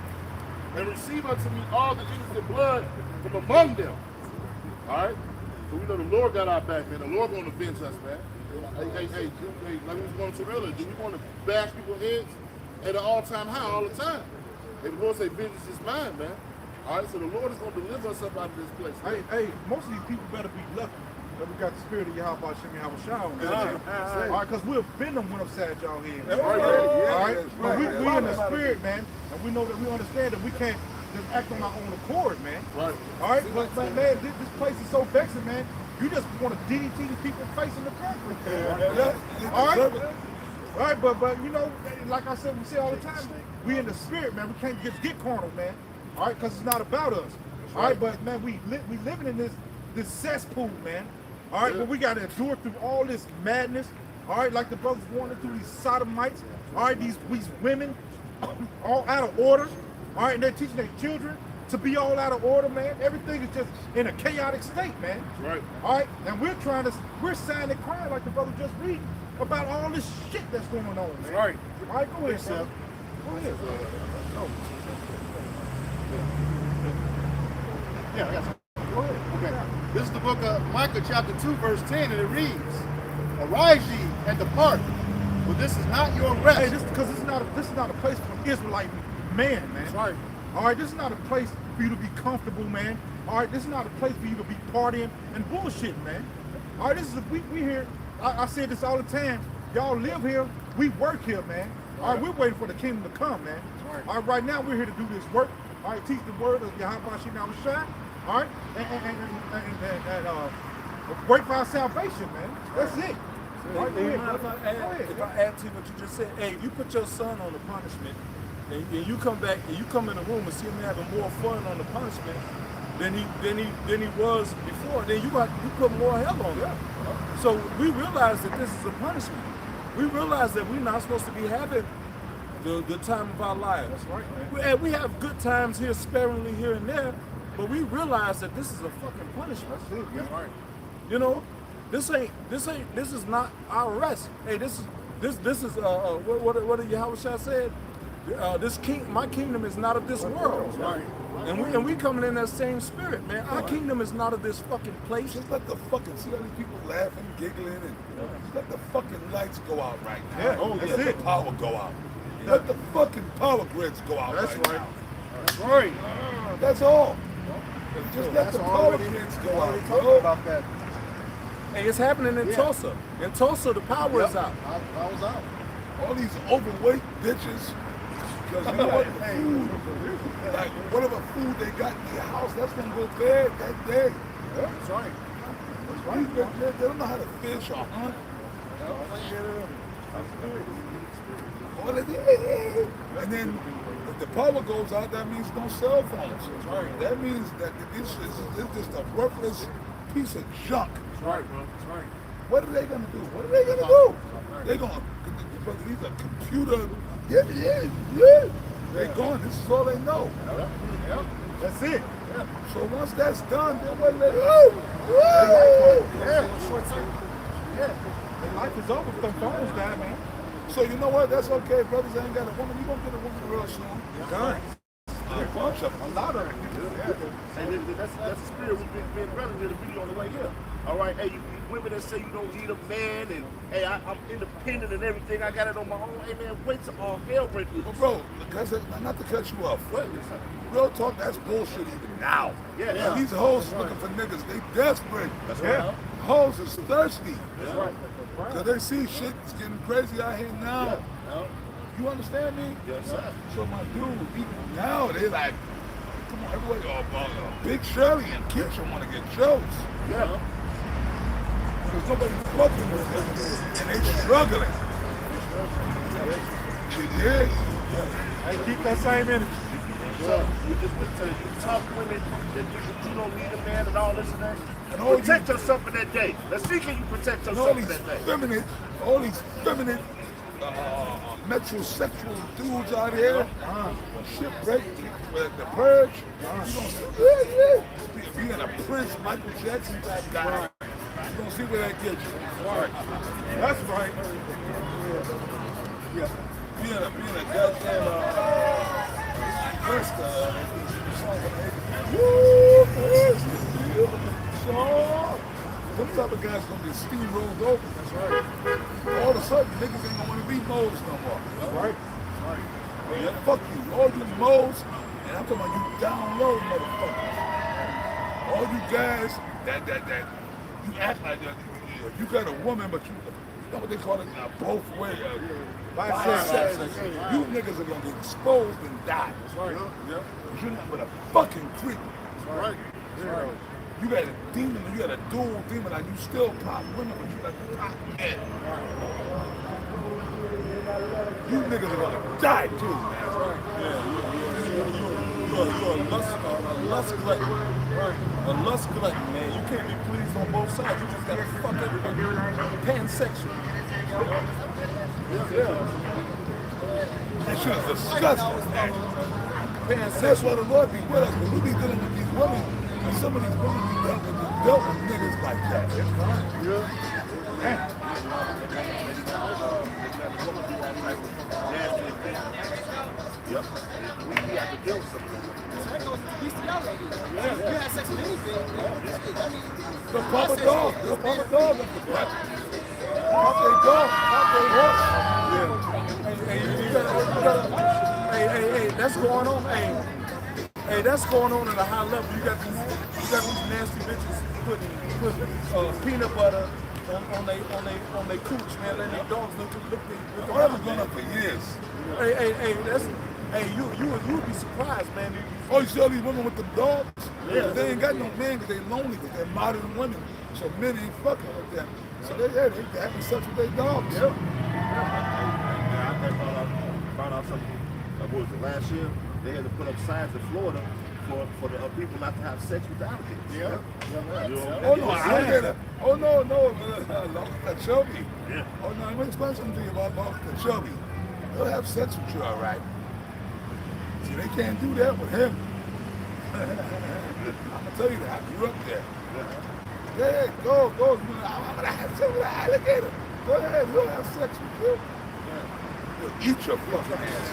and receive unto me all the innocent blood from among them. All right? So we know the Lord got our back, man. The Lord going to avenge us, man. Hey, like we was going to earlier, do we want to bash people's heads at an all-time high all the time? Hey, the Lord say, vengeance is mine, man. All right, so the Lord is going to deliver us up out of this place. Hey, most of these people better be lucky that we got the spirit of Yahweh Shem Yahweh on. All right, because we'll bend them when upside y'all head. All right, but we in the spirit, man, and we know that we understand that we can't just act on our own accord, man. Right. All right, but man, this place is so vexing, man. You just want to DDT the people facing the concrete. All right. All right, but you know, like I said, we say all the time, we in the spirit, man. We can't just get carnal, man. All right, because it's not about us. All right, but man, we living in this cesspool, man. All right, but we got to endure through all this madness. All right, like the brothers wanted through these sodomites. All right, these women all out of order. All right, and they're teaching their children to be all out of order, man. Everything is just in a chaotic state, man. Right. All right, and we're sighing and crying like the brother just read about all this shit that's going on, man. Right. All right, go ahead, sir. Go ahead. Yeah. Go ahead. Okay. This is the book of Micah, chapter 2, verse 10, and it reads, "Arise ye and depart, for this is not your rest." Hey, this is not a place for an Israelite man. That's right. All right, this is not a place for you to be comfortable, man. All right, this is not a place for you to be partying and bullshitting, man. All right, this is we here. I say this all the time. Y'all live here, we work here, man. All right, we're waiting for the kingdom to come, man. All right, now we're here to do this work. All right, teach the word of Yahweh Shem Yahweh. All right, and wait for our salvation, man. That's it. Right, If I add to what you just said, hey, you put your son on the punishment, and you come back and you come in the room and see him having more fun on the punishment than he was before, then you put more hell on him. So we realize that this is a punishment. We realize that we're not supposed to be having the time of our lives. That's right, man. And we have good times here sparingly here and there, but we realize that this is a fucking punishment. That's right. You know, this is not our rest. Hey, this is what did Yahweh Shah said? My kingdom is not of this world. Right. And we coming in that same spirit, man. Our kingdom is not of this fucking place. Just let the fucking, see all these people laughing, giggling, and just let the fucking lights go out right now. Yeah, that's let it. the power go out. Let the fucking power grids go out That's right right. now. That's right. That's all. Just let the power grids go out. Talking about that. Hey, it's happening in Tulsa. In Tulsa, the power is out. I was out. All these overweight bitches. Because you know what? The food, like whatever food they got in their house, that's gonna go bad that day. Yeah, that's right. That's right. They don't know how to fish or hunt. And then if the power goes out, that means no cell phones. Right. That means that this is just a worthless piece of junk. That's right, bro. That's right. What are they gonna do? What are they gonna do? They're gonna, because these are computer, they're gone. This is all they know. Yeah. That's it. So once that's done, then what do they do? Yeah. Their life is over if them phones die, man. So you know what? That's okay. Brothers ain't got a woman. You gonna get a woman real soon. Done. A bunch of them. A lot of them. And that's the spirit we've been running in the video on the way here. All right, hey, you women that say you don't need a man, and hey, I'm independent and everything. I got it on my own. Hey man, wait till all hell breaks loose. But bro, not to cut you off. Real talk, that's bullshit even now. Yeah. These hoes looking for niggas. They desperate. That's right. Hoes is thirsty. That's right. Cause they see shit is getting crazy out here now. Yeah. You understand me? Yes, sir. So my dude, even now they like, come on, everybody, Big Shirley and Keisha want to get jokes. Yeah. Because nobody's fucking with them. And they struggling. Yeah. Hey, keep that same energy. So you just to talk women that you don't need a man and all this and that. And all Protect yourself in that day. Let's see, can you protect And all yourself in these that day? feminine, metrosexual dudes out here, shipwreck, the purge. Being a Prince, Michael Jackson type guy. You don't see where that gets you. Right. That's right. Yeah. Being a goddamn first them type of guys gonna be steamrolled over. That's right. All of a sudden, niggas ain't gonna want to be moles no more. That's right. Yeah, fuck you. All you moles, and I'm talking about you down low motherfuckers. All you guys that you act like that. You got a woman, but you know what they call it? Both ways. You niggas are gonna get exposed and die. That's right. Yep. You're not but a fucking creep. That's right. Zero. You got a demon, you got a dual demon, like you still pop women, but you got to pop men. You niggas are gonna die too, man. That's right. Yeah. You're a lust glutton. Right. A lust glutton, man. You can't be pleased on both sides. You just gotta fuck everybody. Pansexual. Yeah. That shit is disgusting, man. That's why the Lord be with us, but we be dealing with these women, and some of these women be dealt with niggas like that. Yep. We have to deal with some of them. So that goes to bestiality. You have sex with anything. The Papa Dog at the back. Pop their dog, pop their horse. Hey, that's going on. Hey, that's going on at a high level. You got these nasty bitches putting peanut butter on their cooch, man, letting their dogs look. Oh, that was going on for years. You would be surprised, man. Oh, you see all these women with the dogs? Yeah. They ain't got no man because they lonely, because they're modern women. So men ain't fucking with them. So they having sex with their dogs. Yep. I found out something, what was it, last year? They had to put up signs in Florida for the people not to have sex with the alligators. Yeah. Oh, no, alligator. Oh, no, Kachobi. Yeah. Oh, no, let me explain something to you about Kachobi. They'll have sex with you, all right. See, they can't do that with him. I'm going to tell you that. I grew up there. Yeah, go. I'm going to have sex with an alligator. Go ahead, we'll have sex with you. You'll eat your fucking ass.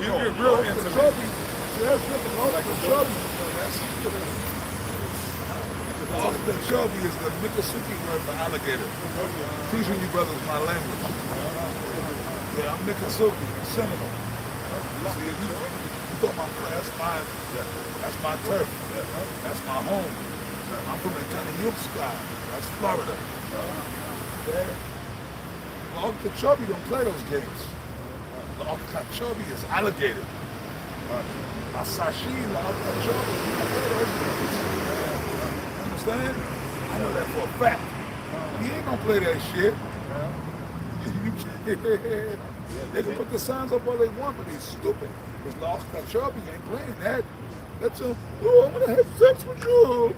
You get real into Kachobi. That's the Kachobi. The Kachobi is the Miccosukee word for alligator. Teaching you brothers my language. Yeah, I'm Miccosukee, Seminole. See, you thought that's my turf. That's my home. I'm from the Sky. That's Florida. Okay? Well, Kachobi don't play those games. The Kachobi is alligator. Asashi, the Kachobi, you don't play those games. Understand? I know that for a fact. He ain't gonna play that shit. They can put the signs up all they want, but he's stupid. Because Lost Kachobi ain't playing that. That's a, oh, I'm gonna have sex with you.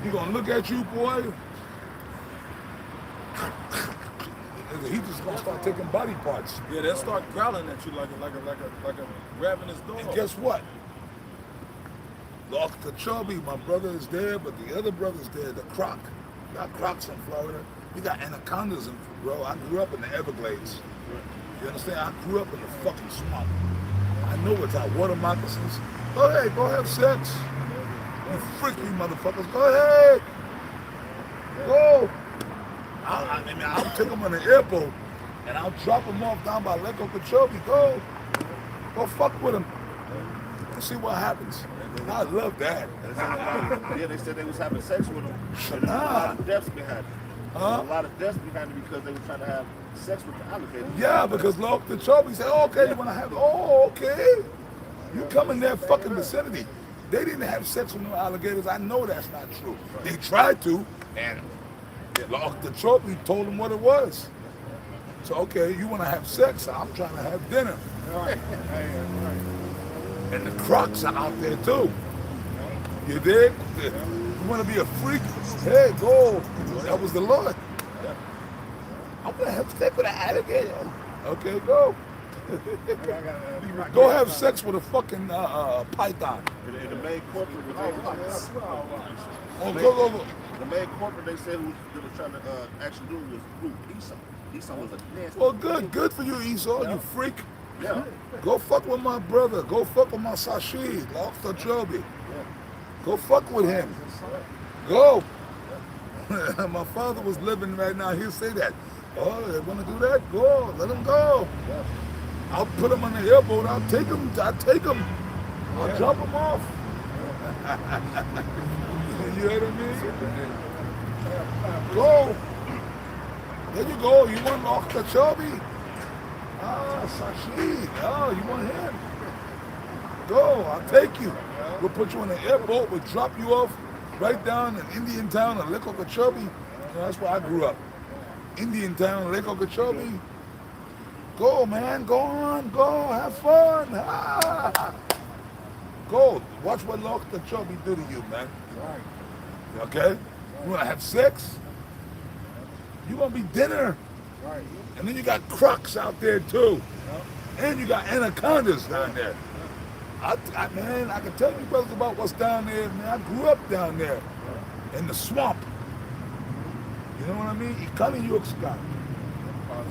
He gonna look at you, boy. He just gonna start taking body parts. Yeah, they'll start growling at you like a ravenous dog. And guess what? Lost Kachobi, my brother is there, but the other brother's there, the croc. We got crocs in Florida. We got anacondas in, bro. I grew up in the Everglades. You understand? I grew up in the fucking swamp. I know what's out. Water moccasins. Go ahead, go have sex. You freaky motherfuckers. Go ahead. Go. I'll take them on the airboat and I'll drop them off down by Lake Okeechobee. Go fuck with them and see what happens. I love that. Yeah, they said they was having sex with them. There's a lot of deaths behind it. A lot of deaths behind it because they were trying to have sex with the alligators. Yeah, because Lake Okeechobee said, okay, you want to have, okay. You come in their fucking vicinity. They didn't have sex with no alligators. I know that's not true. They tried to, and The trophy told him what it was. So, okay, you want to have sex? I'm trying to have dinner. And the crocs are out there too. You dig? You want to be a freak? Hey, go. That was the Lord. I'm going to have sex with an alligator. Okay, go. Go have sex with a fucking python. And the main corporate was Go. The main corporate they said who they were trying to actually do was who? Esau. Esau was a nasty. Well, good for you, Esau, you freak. Yeah. Go fuck with my brother. Go fuck with my Sashi, Dr. Joby. Go fuck with him. Go. My father was living right now. He'll say that. Oh, they want to do that? Go. Let him go. I'll put him on the airboat. I'll take him. I'll jump him off. You hear what I mean? Go. There you go. You want Dr. Joby? Sashi. Oh, you want him? Go. I'll take you. We'll put you on an airboat. We'll drop you off right down in Indian town in Lake Okeechobee. That's where I grew up. Indian town, Lake Okeechobee. Go, man. Go on. Go. Have fun. Go. Watch what Lake Okeechobee do to you, man. Okay? You want to have sex? You want to be dinner? And then you got crocs out there, too. And you got anacondas down there. Man, I can tell you brothers about what's down there, man. I grew up down there in the swamp. You know what I mean? Ikali Yuxka.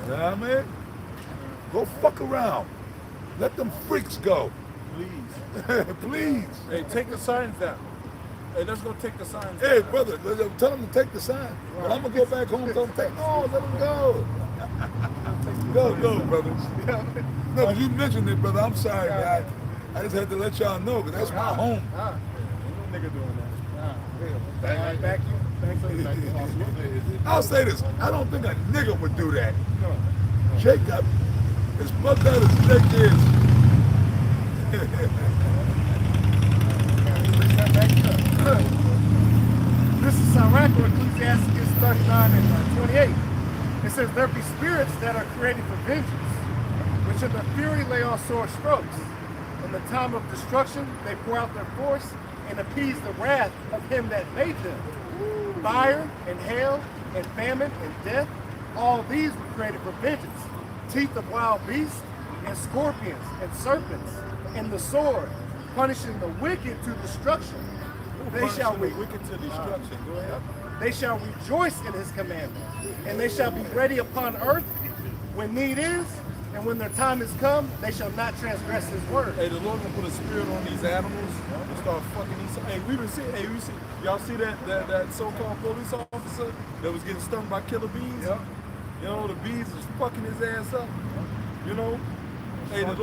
You know what I mean? Go fuck around. Let them freaks go. Please. Please. Hey, take the signs down. Hey, let's go take the signs down. Hey, brother, tell them to take the sign. Well, I'm going to go back home and tell them, no, let them go. Go, brothers. No, but you mentioned it, brother. I'm sorry, man. I just had to let y'all know, because that's my home. Ain't no nigga doing that. Back you. I'll say this. I don't think a nigga would do that. Jacob, as fucked out as Nick is. This is Sirach, Ecclesiastes 39 and 28. It says, there be spirits that are created for vengeance, which in their fury lay on sore strokes. In the time of destruction, they pour out their force and appease the wrath of him that made them. Fire and hail and famine and death, all these were created for vengeance. Teeth of wild beasts and scorpions and serpents and the sword, punishing the wicked to destruction. They shall be wicked to destruction. Go ahead. They shall rejoice in his commandment, and they shall be ready upon earth when need is, and when their time is come, they shall not transgress his word. Hey, the Lord gonna put a spirit on these animals and start fucking these. Hey, y'all see that so-called police officer that was getting stung by killer bees? Yep. You know, the bees is fucking his ass up. You know? Hey, the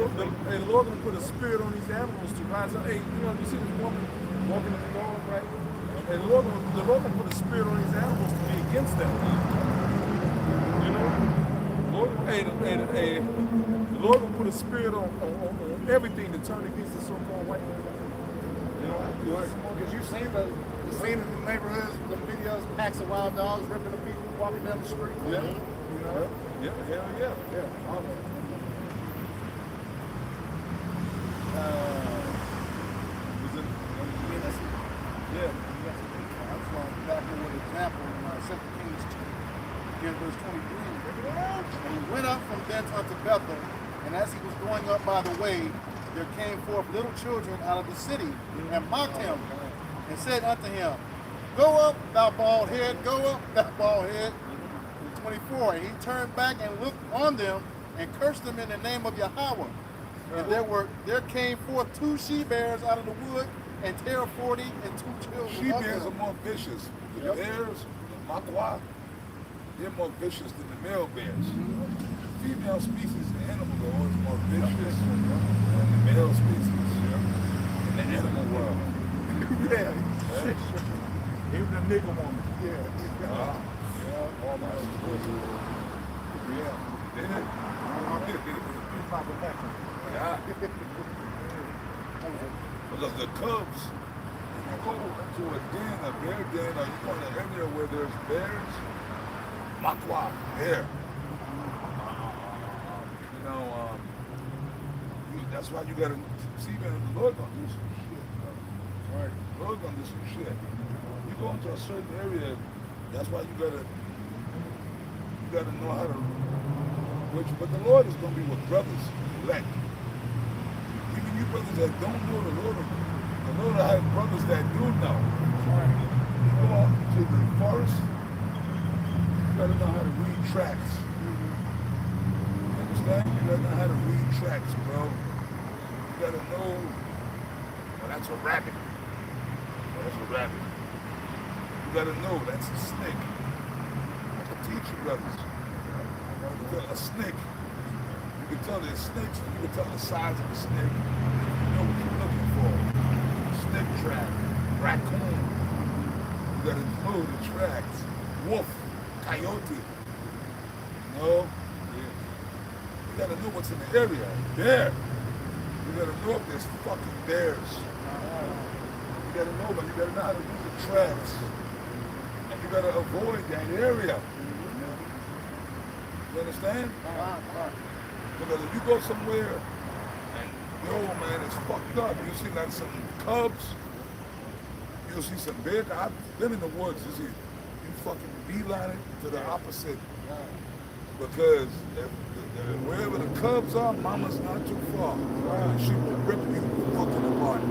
Lord gonna put a spirit on these animals to rise up. Hey, you know, you see this woman walking in the dog, right? And the Lord gonna put a spirit on these animals to be against them. You know? The Lord will put a spirit on everything to turn against the so-called white man. You know, because you've seen the scene in the neighborhoods, the videos, packs of wild dogs ripping the people walking down the street. Yeah. You know? Yeah, hell yeah. Yeah. Yeah. I just want to back up with an example in 2 Kings 2, again, verse 23. And he went up from thence unto Bethel, and as he was going up by the way, there came forth little children out of the city, and mocked him, and said unto him, Go up, thou bald head, go up, thou bald head. And 24, and he turned back and looked on them, and cursed them in the name of Yahweh. And there came forth 2 she-bears out of the wood, and tear 40 and 2 children. She-bears are more vicious. The bears, the makwa, they're more vicious than the male bears. Female species in the animal world is more vicious than the male species in the animal world. Yeah. Even the nigga woman. Yeah. All my yeah. Because the cubs, if you go to a den, a bear den, or you go to an area where there's bears, Makwa, there. That's why you gotta see, man, the Lord gonna do some shit, bro. Right. The Lord gonna do some shit. You go into a certain area, that's why you gotta know how to, but the Lord is gonna be with brothers, elect. Even you brothers that don't know the Lord will have brothers that do know. Right. You go out to the forest, you gotta know how to read tracks. You understand? You gotta know how to read tracks, bro. You gotta know, well, that's a rabbit. Well, that's a rabbit. You gotta know that's a snake. I can teach you, brothers. A snake. You can tell there's snakes, and you can tell the size of the snake. You know what you're looking for. Snake trap, raccoon. You gotta know the tracks. Wolf, coyote. You know? You gotta know what's in the area. Bear. You gotta know if there's fucking bears. You gotta know, but you gotta know how to do the tracks. And you gotta avoid that area. You understand? Because if you go somewhere and man, it's fucked up. You see like some cubs, you'll see some bears. I've been in the woods, you see, you fucking beeline it to the opposite. Because wherever the cubs are, mama's not too far. She will rip you fucking apart.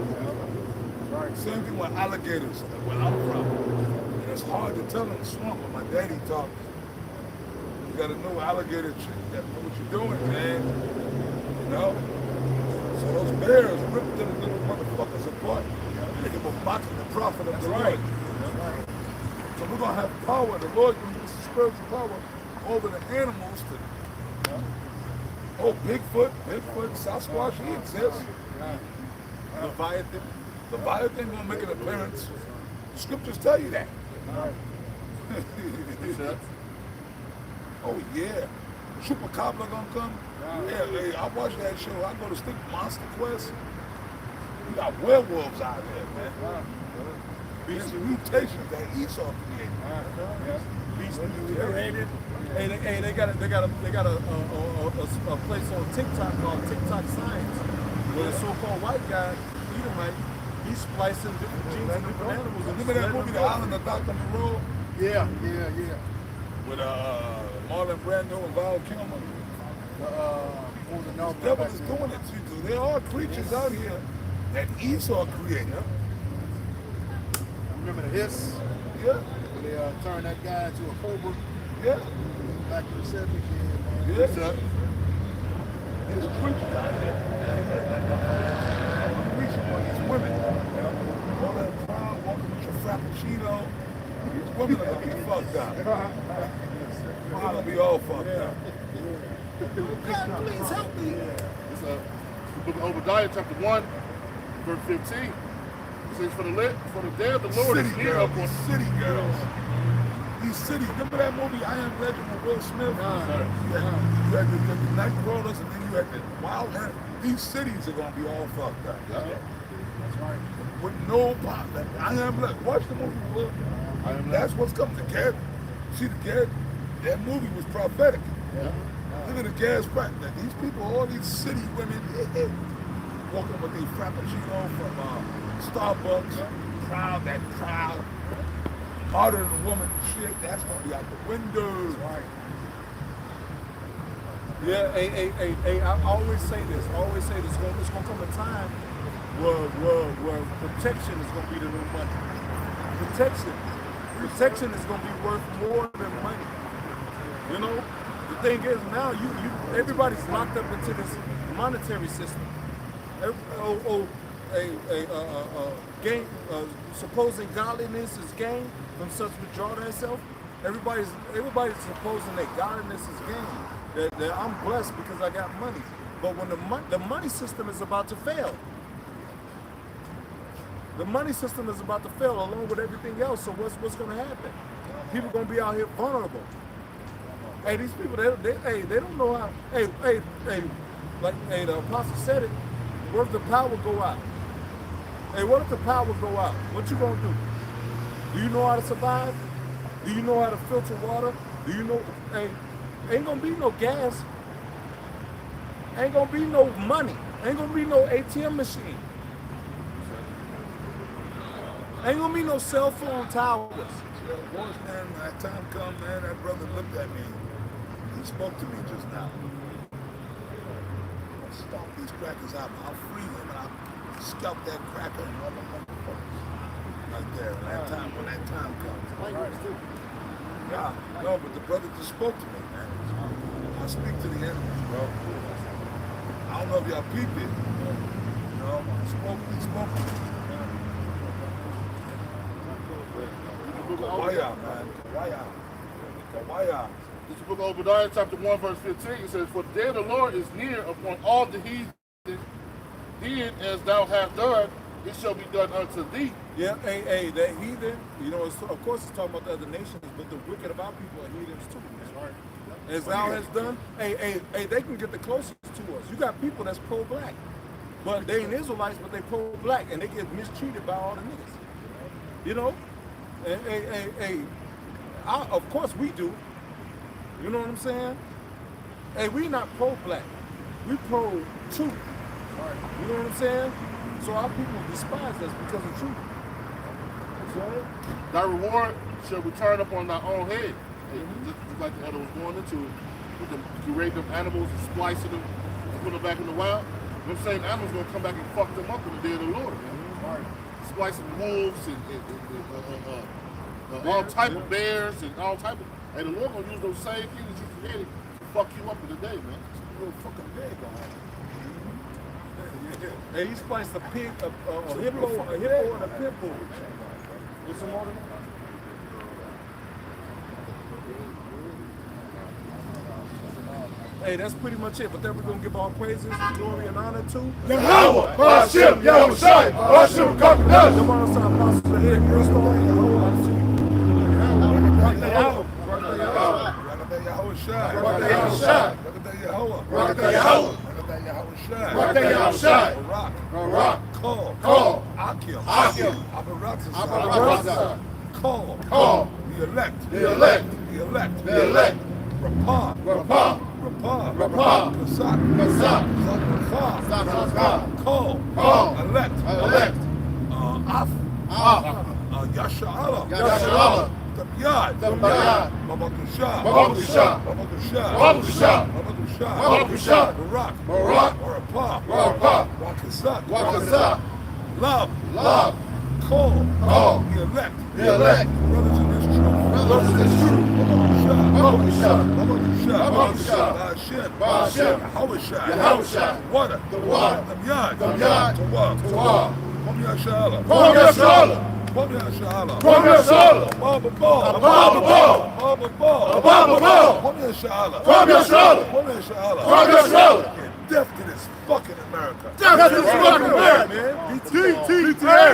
Same thing with alligators, where I'm from. And it's hard to tell in the swamp, but my daddy taught me. You gotta know alligator shit. You gotta know what you're doing, man. You know? So those bears ripped them little motherfuckers apart. They were mocking the prophet of the Lord. So we're gonna have power. The Lord gonna give us spiritual power over the animals to. Oh, Bigfoot, Sasquatch, he exists. Leviathan gonna make an appearance. The scriptures tell you that. Oh yeah. Chupacabra gonna come. Yeah, hey, I watch that show. I go to Stick Monster Quest. We got werewolves out there, man. These mutations that Esau created. Beast mutated. Hey, they got a place on TikTok called TikTok Science, where the so-called white guy, Edomite, he's splicing different genes and different animals. Remember that movie, The Island of Dr. Moreau? Yeah. With Marlon Brando and Val Kilmer. The devil is doing it to you. There are creatures out here that Esau created. Remember the hiss? Yeah. When they turned that guy into a cobra? Yeah. Back in the 70s. Yeah. There's creatures out there. Creatures on these women. All that crowd walking with your frappuccino. These women are gonna be fucked up. They're gonna be all fucked up. God, please help me. It's the book of Obadiah, chapter 1, verse 15. It says, for the day of the Lord is near upon city girls. These cities, remember that movie I Am Legend with Will Smith? You had the night crawlers and then you had the wild animals. These cities are gonna be all fucked up. That's right. With no pop. I Am Legend. Watch the movie, Will. That's what's coming. The gas. See the gas? That movie was prophetic. Look at the gas pipe. Now, these people, all these city women, walking with their frappuccino from Starbucks. That crowd. Harder than a woman shit, that's gonna be out the window. Right. Yeah, hey, I always say this. It's gonna come a time where protection is gonna be the new money. Protection is gonna be worth more than money. You know, the thing is now everybody's locked up into this monetary system. Gain, supposing godliness is gain from such withdraw thyself. Everybody's supposing that godliness is gain. That I'm blessed because I got money. But when the money system is about to fail, the money system is about to fail along with everything else. So what's going to happen? People going to be out here vulnerable. Hey, these people, they don't know how. Hey, like the apostle said it. What if the power go out? Hey, what if the power go out? What you gonna do? Do you know how to survive? Do you know how to filter water? Do you know? Ain't gonna be no gas. Ain't gonna be no money. Ain't gonna be no ATM machine. Ain't gonna be no cell phone towers. Once, man, when that time come, man, that brother looked at me. He spoke to me just now. I'll stomp these crackers out. I'll free him and I'll scalp that cracker and all the motherfuckers. Right there. When that time comes. Yeah, no, but the brother just spoke to me, man. I speak to the enemies, bro. I don't know if y'all peeped it. You know, he spoke to me. Why y'all, man? Why y'all? This is the book of Obadiah, chapter 1, verse 15. It says, "For the day of the Lord is near upon all the heathen. Did as thou hast done, it shall be done unto thee." Yeah, hey, that heathen, you know, of course it's talking about the other nations, but the wicked of our people are heathens too. That's right. As thou hast done, hey, they can get the closest to us. You got people that's pro-black, but they ain't Israelites, but they pro-black, and they get mistreated by all the niggas. You know? And, of course we do. You know what I'm saying? Hey, we not pro-black. We pro-truth. You know what I'm saying? So our people despise us because of truth. So, Thy reward shall return upon thy own head. Hey, just like the other was going into it. With them curating them animals and splicing them and putting them back in the wild. Them same animals gonna come back and fuck them up in the day of the Lord. Man. Splicing wolves and all type of bears and all type of. And the Lord gonna use those same things that you created to fuck you up in the day, man. Little fucking bag on. hey, he spliced a pig, a hippo, and a pit bull. With some more than that? Hey, that's pretty much it. But then we're going to give all praises, glory, and honor to Yahweh, Hashem, Yahushai, Hashem, Kadosh. the Most High Apostle, the head, Millstone, Call, the elect, Rapah, Kasak, Call, elect, Yasha'Allah, Tabyad, Babakusha, Barak, Rapah, Wakasak, Love, Call, the elect, brothers in this truth, Hashem, Yahushai, water, Tabyad, Tawab, Pom Yasha'Allah, death to this fucking America. Death to this fucking America, man. DTA.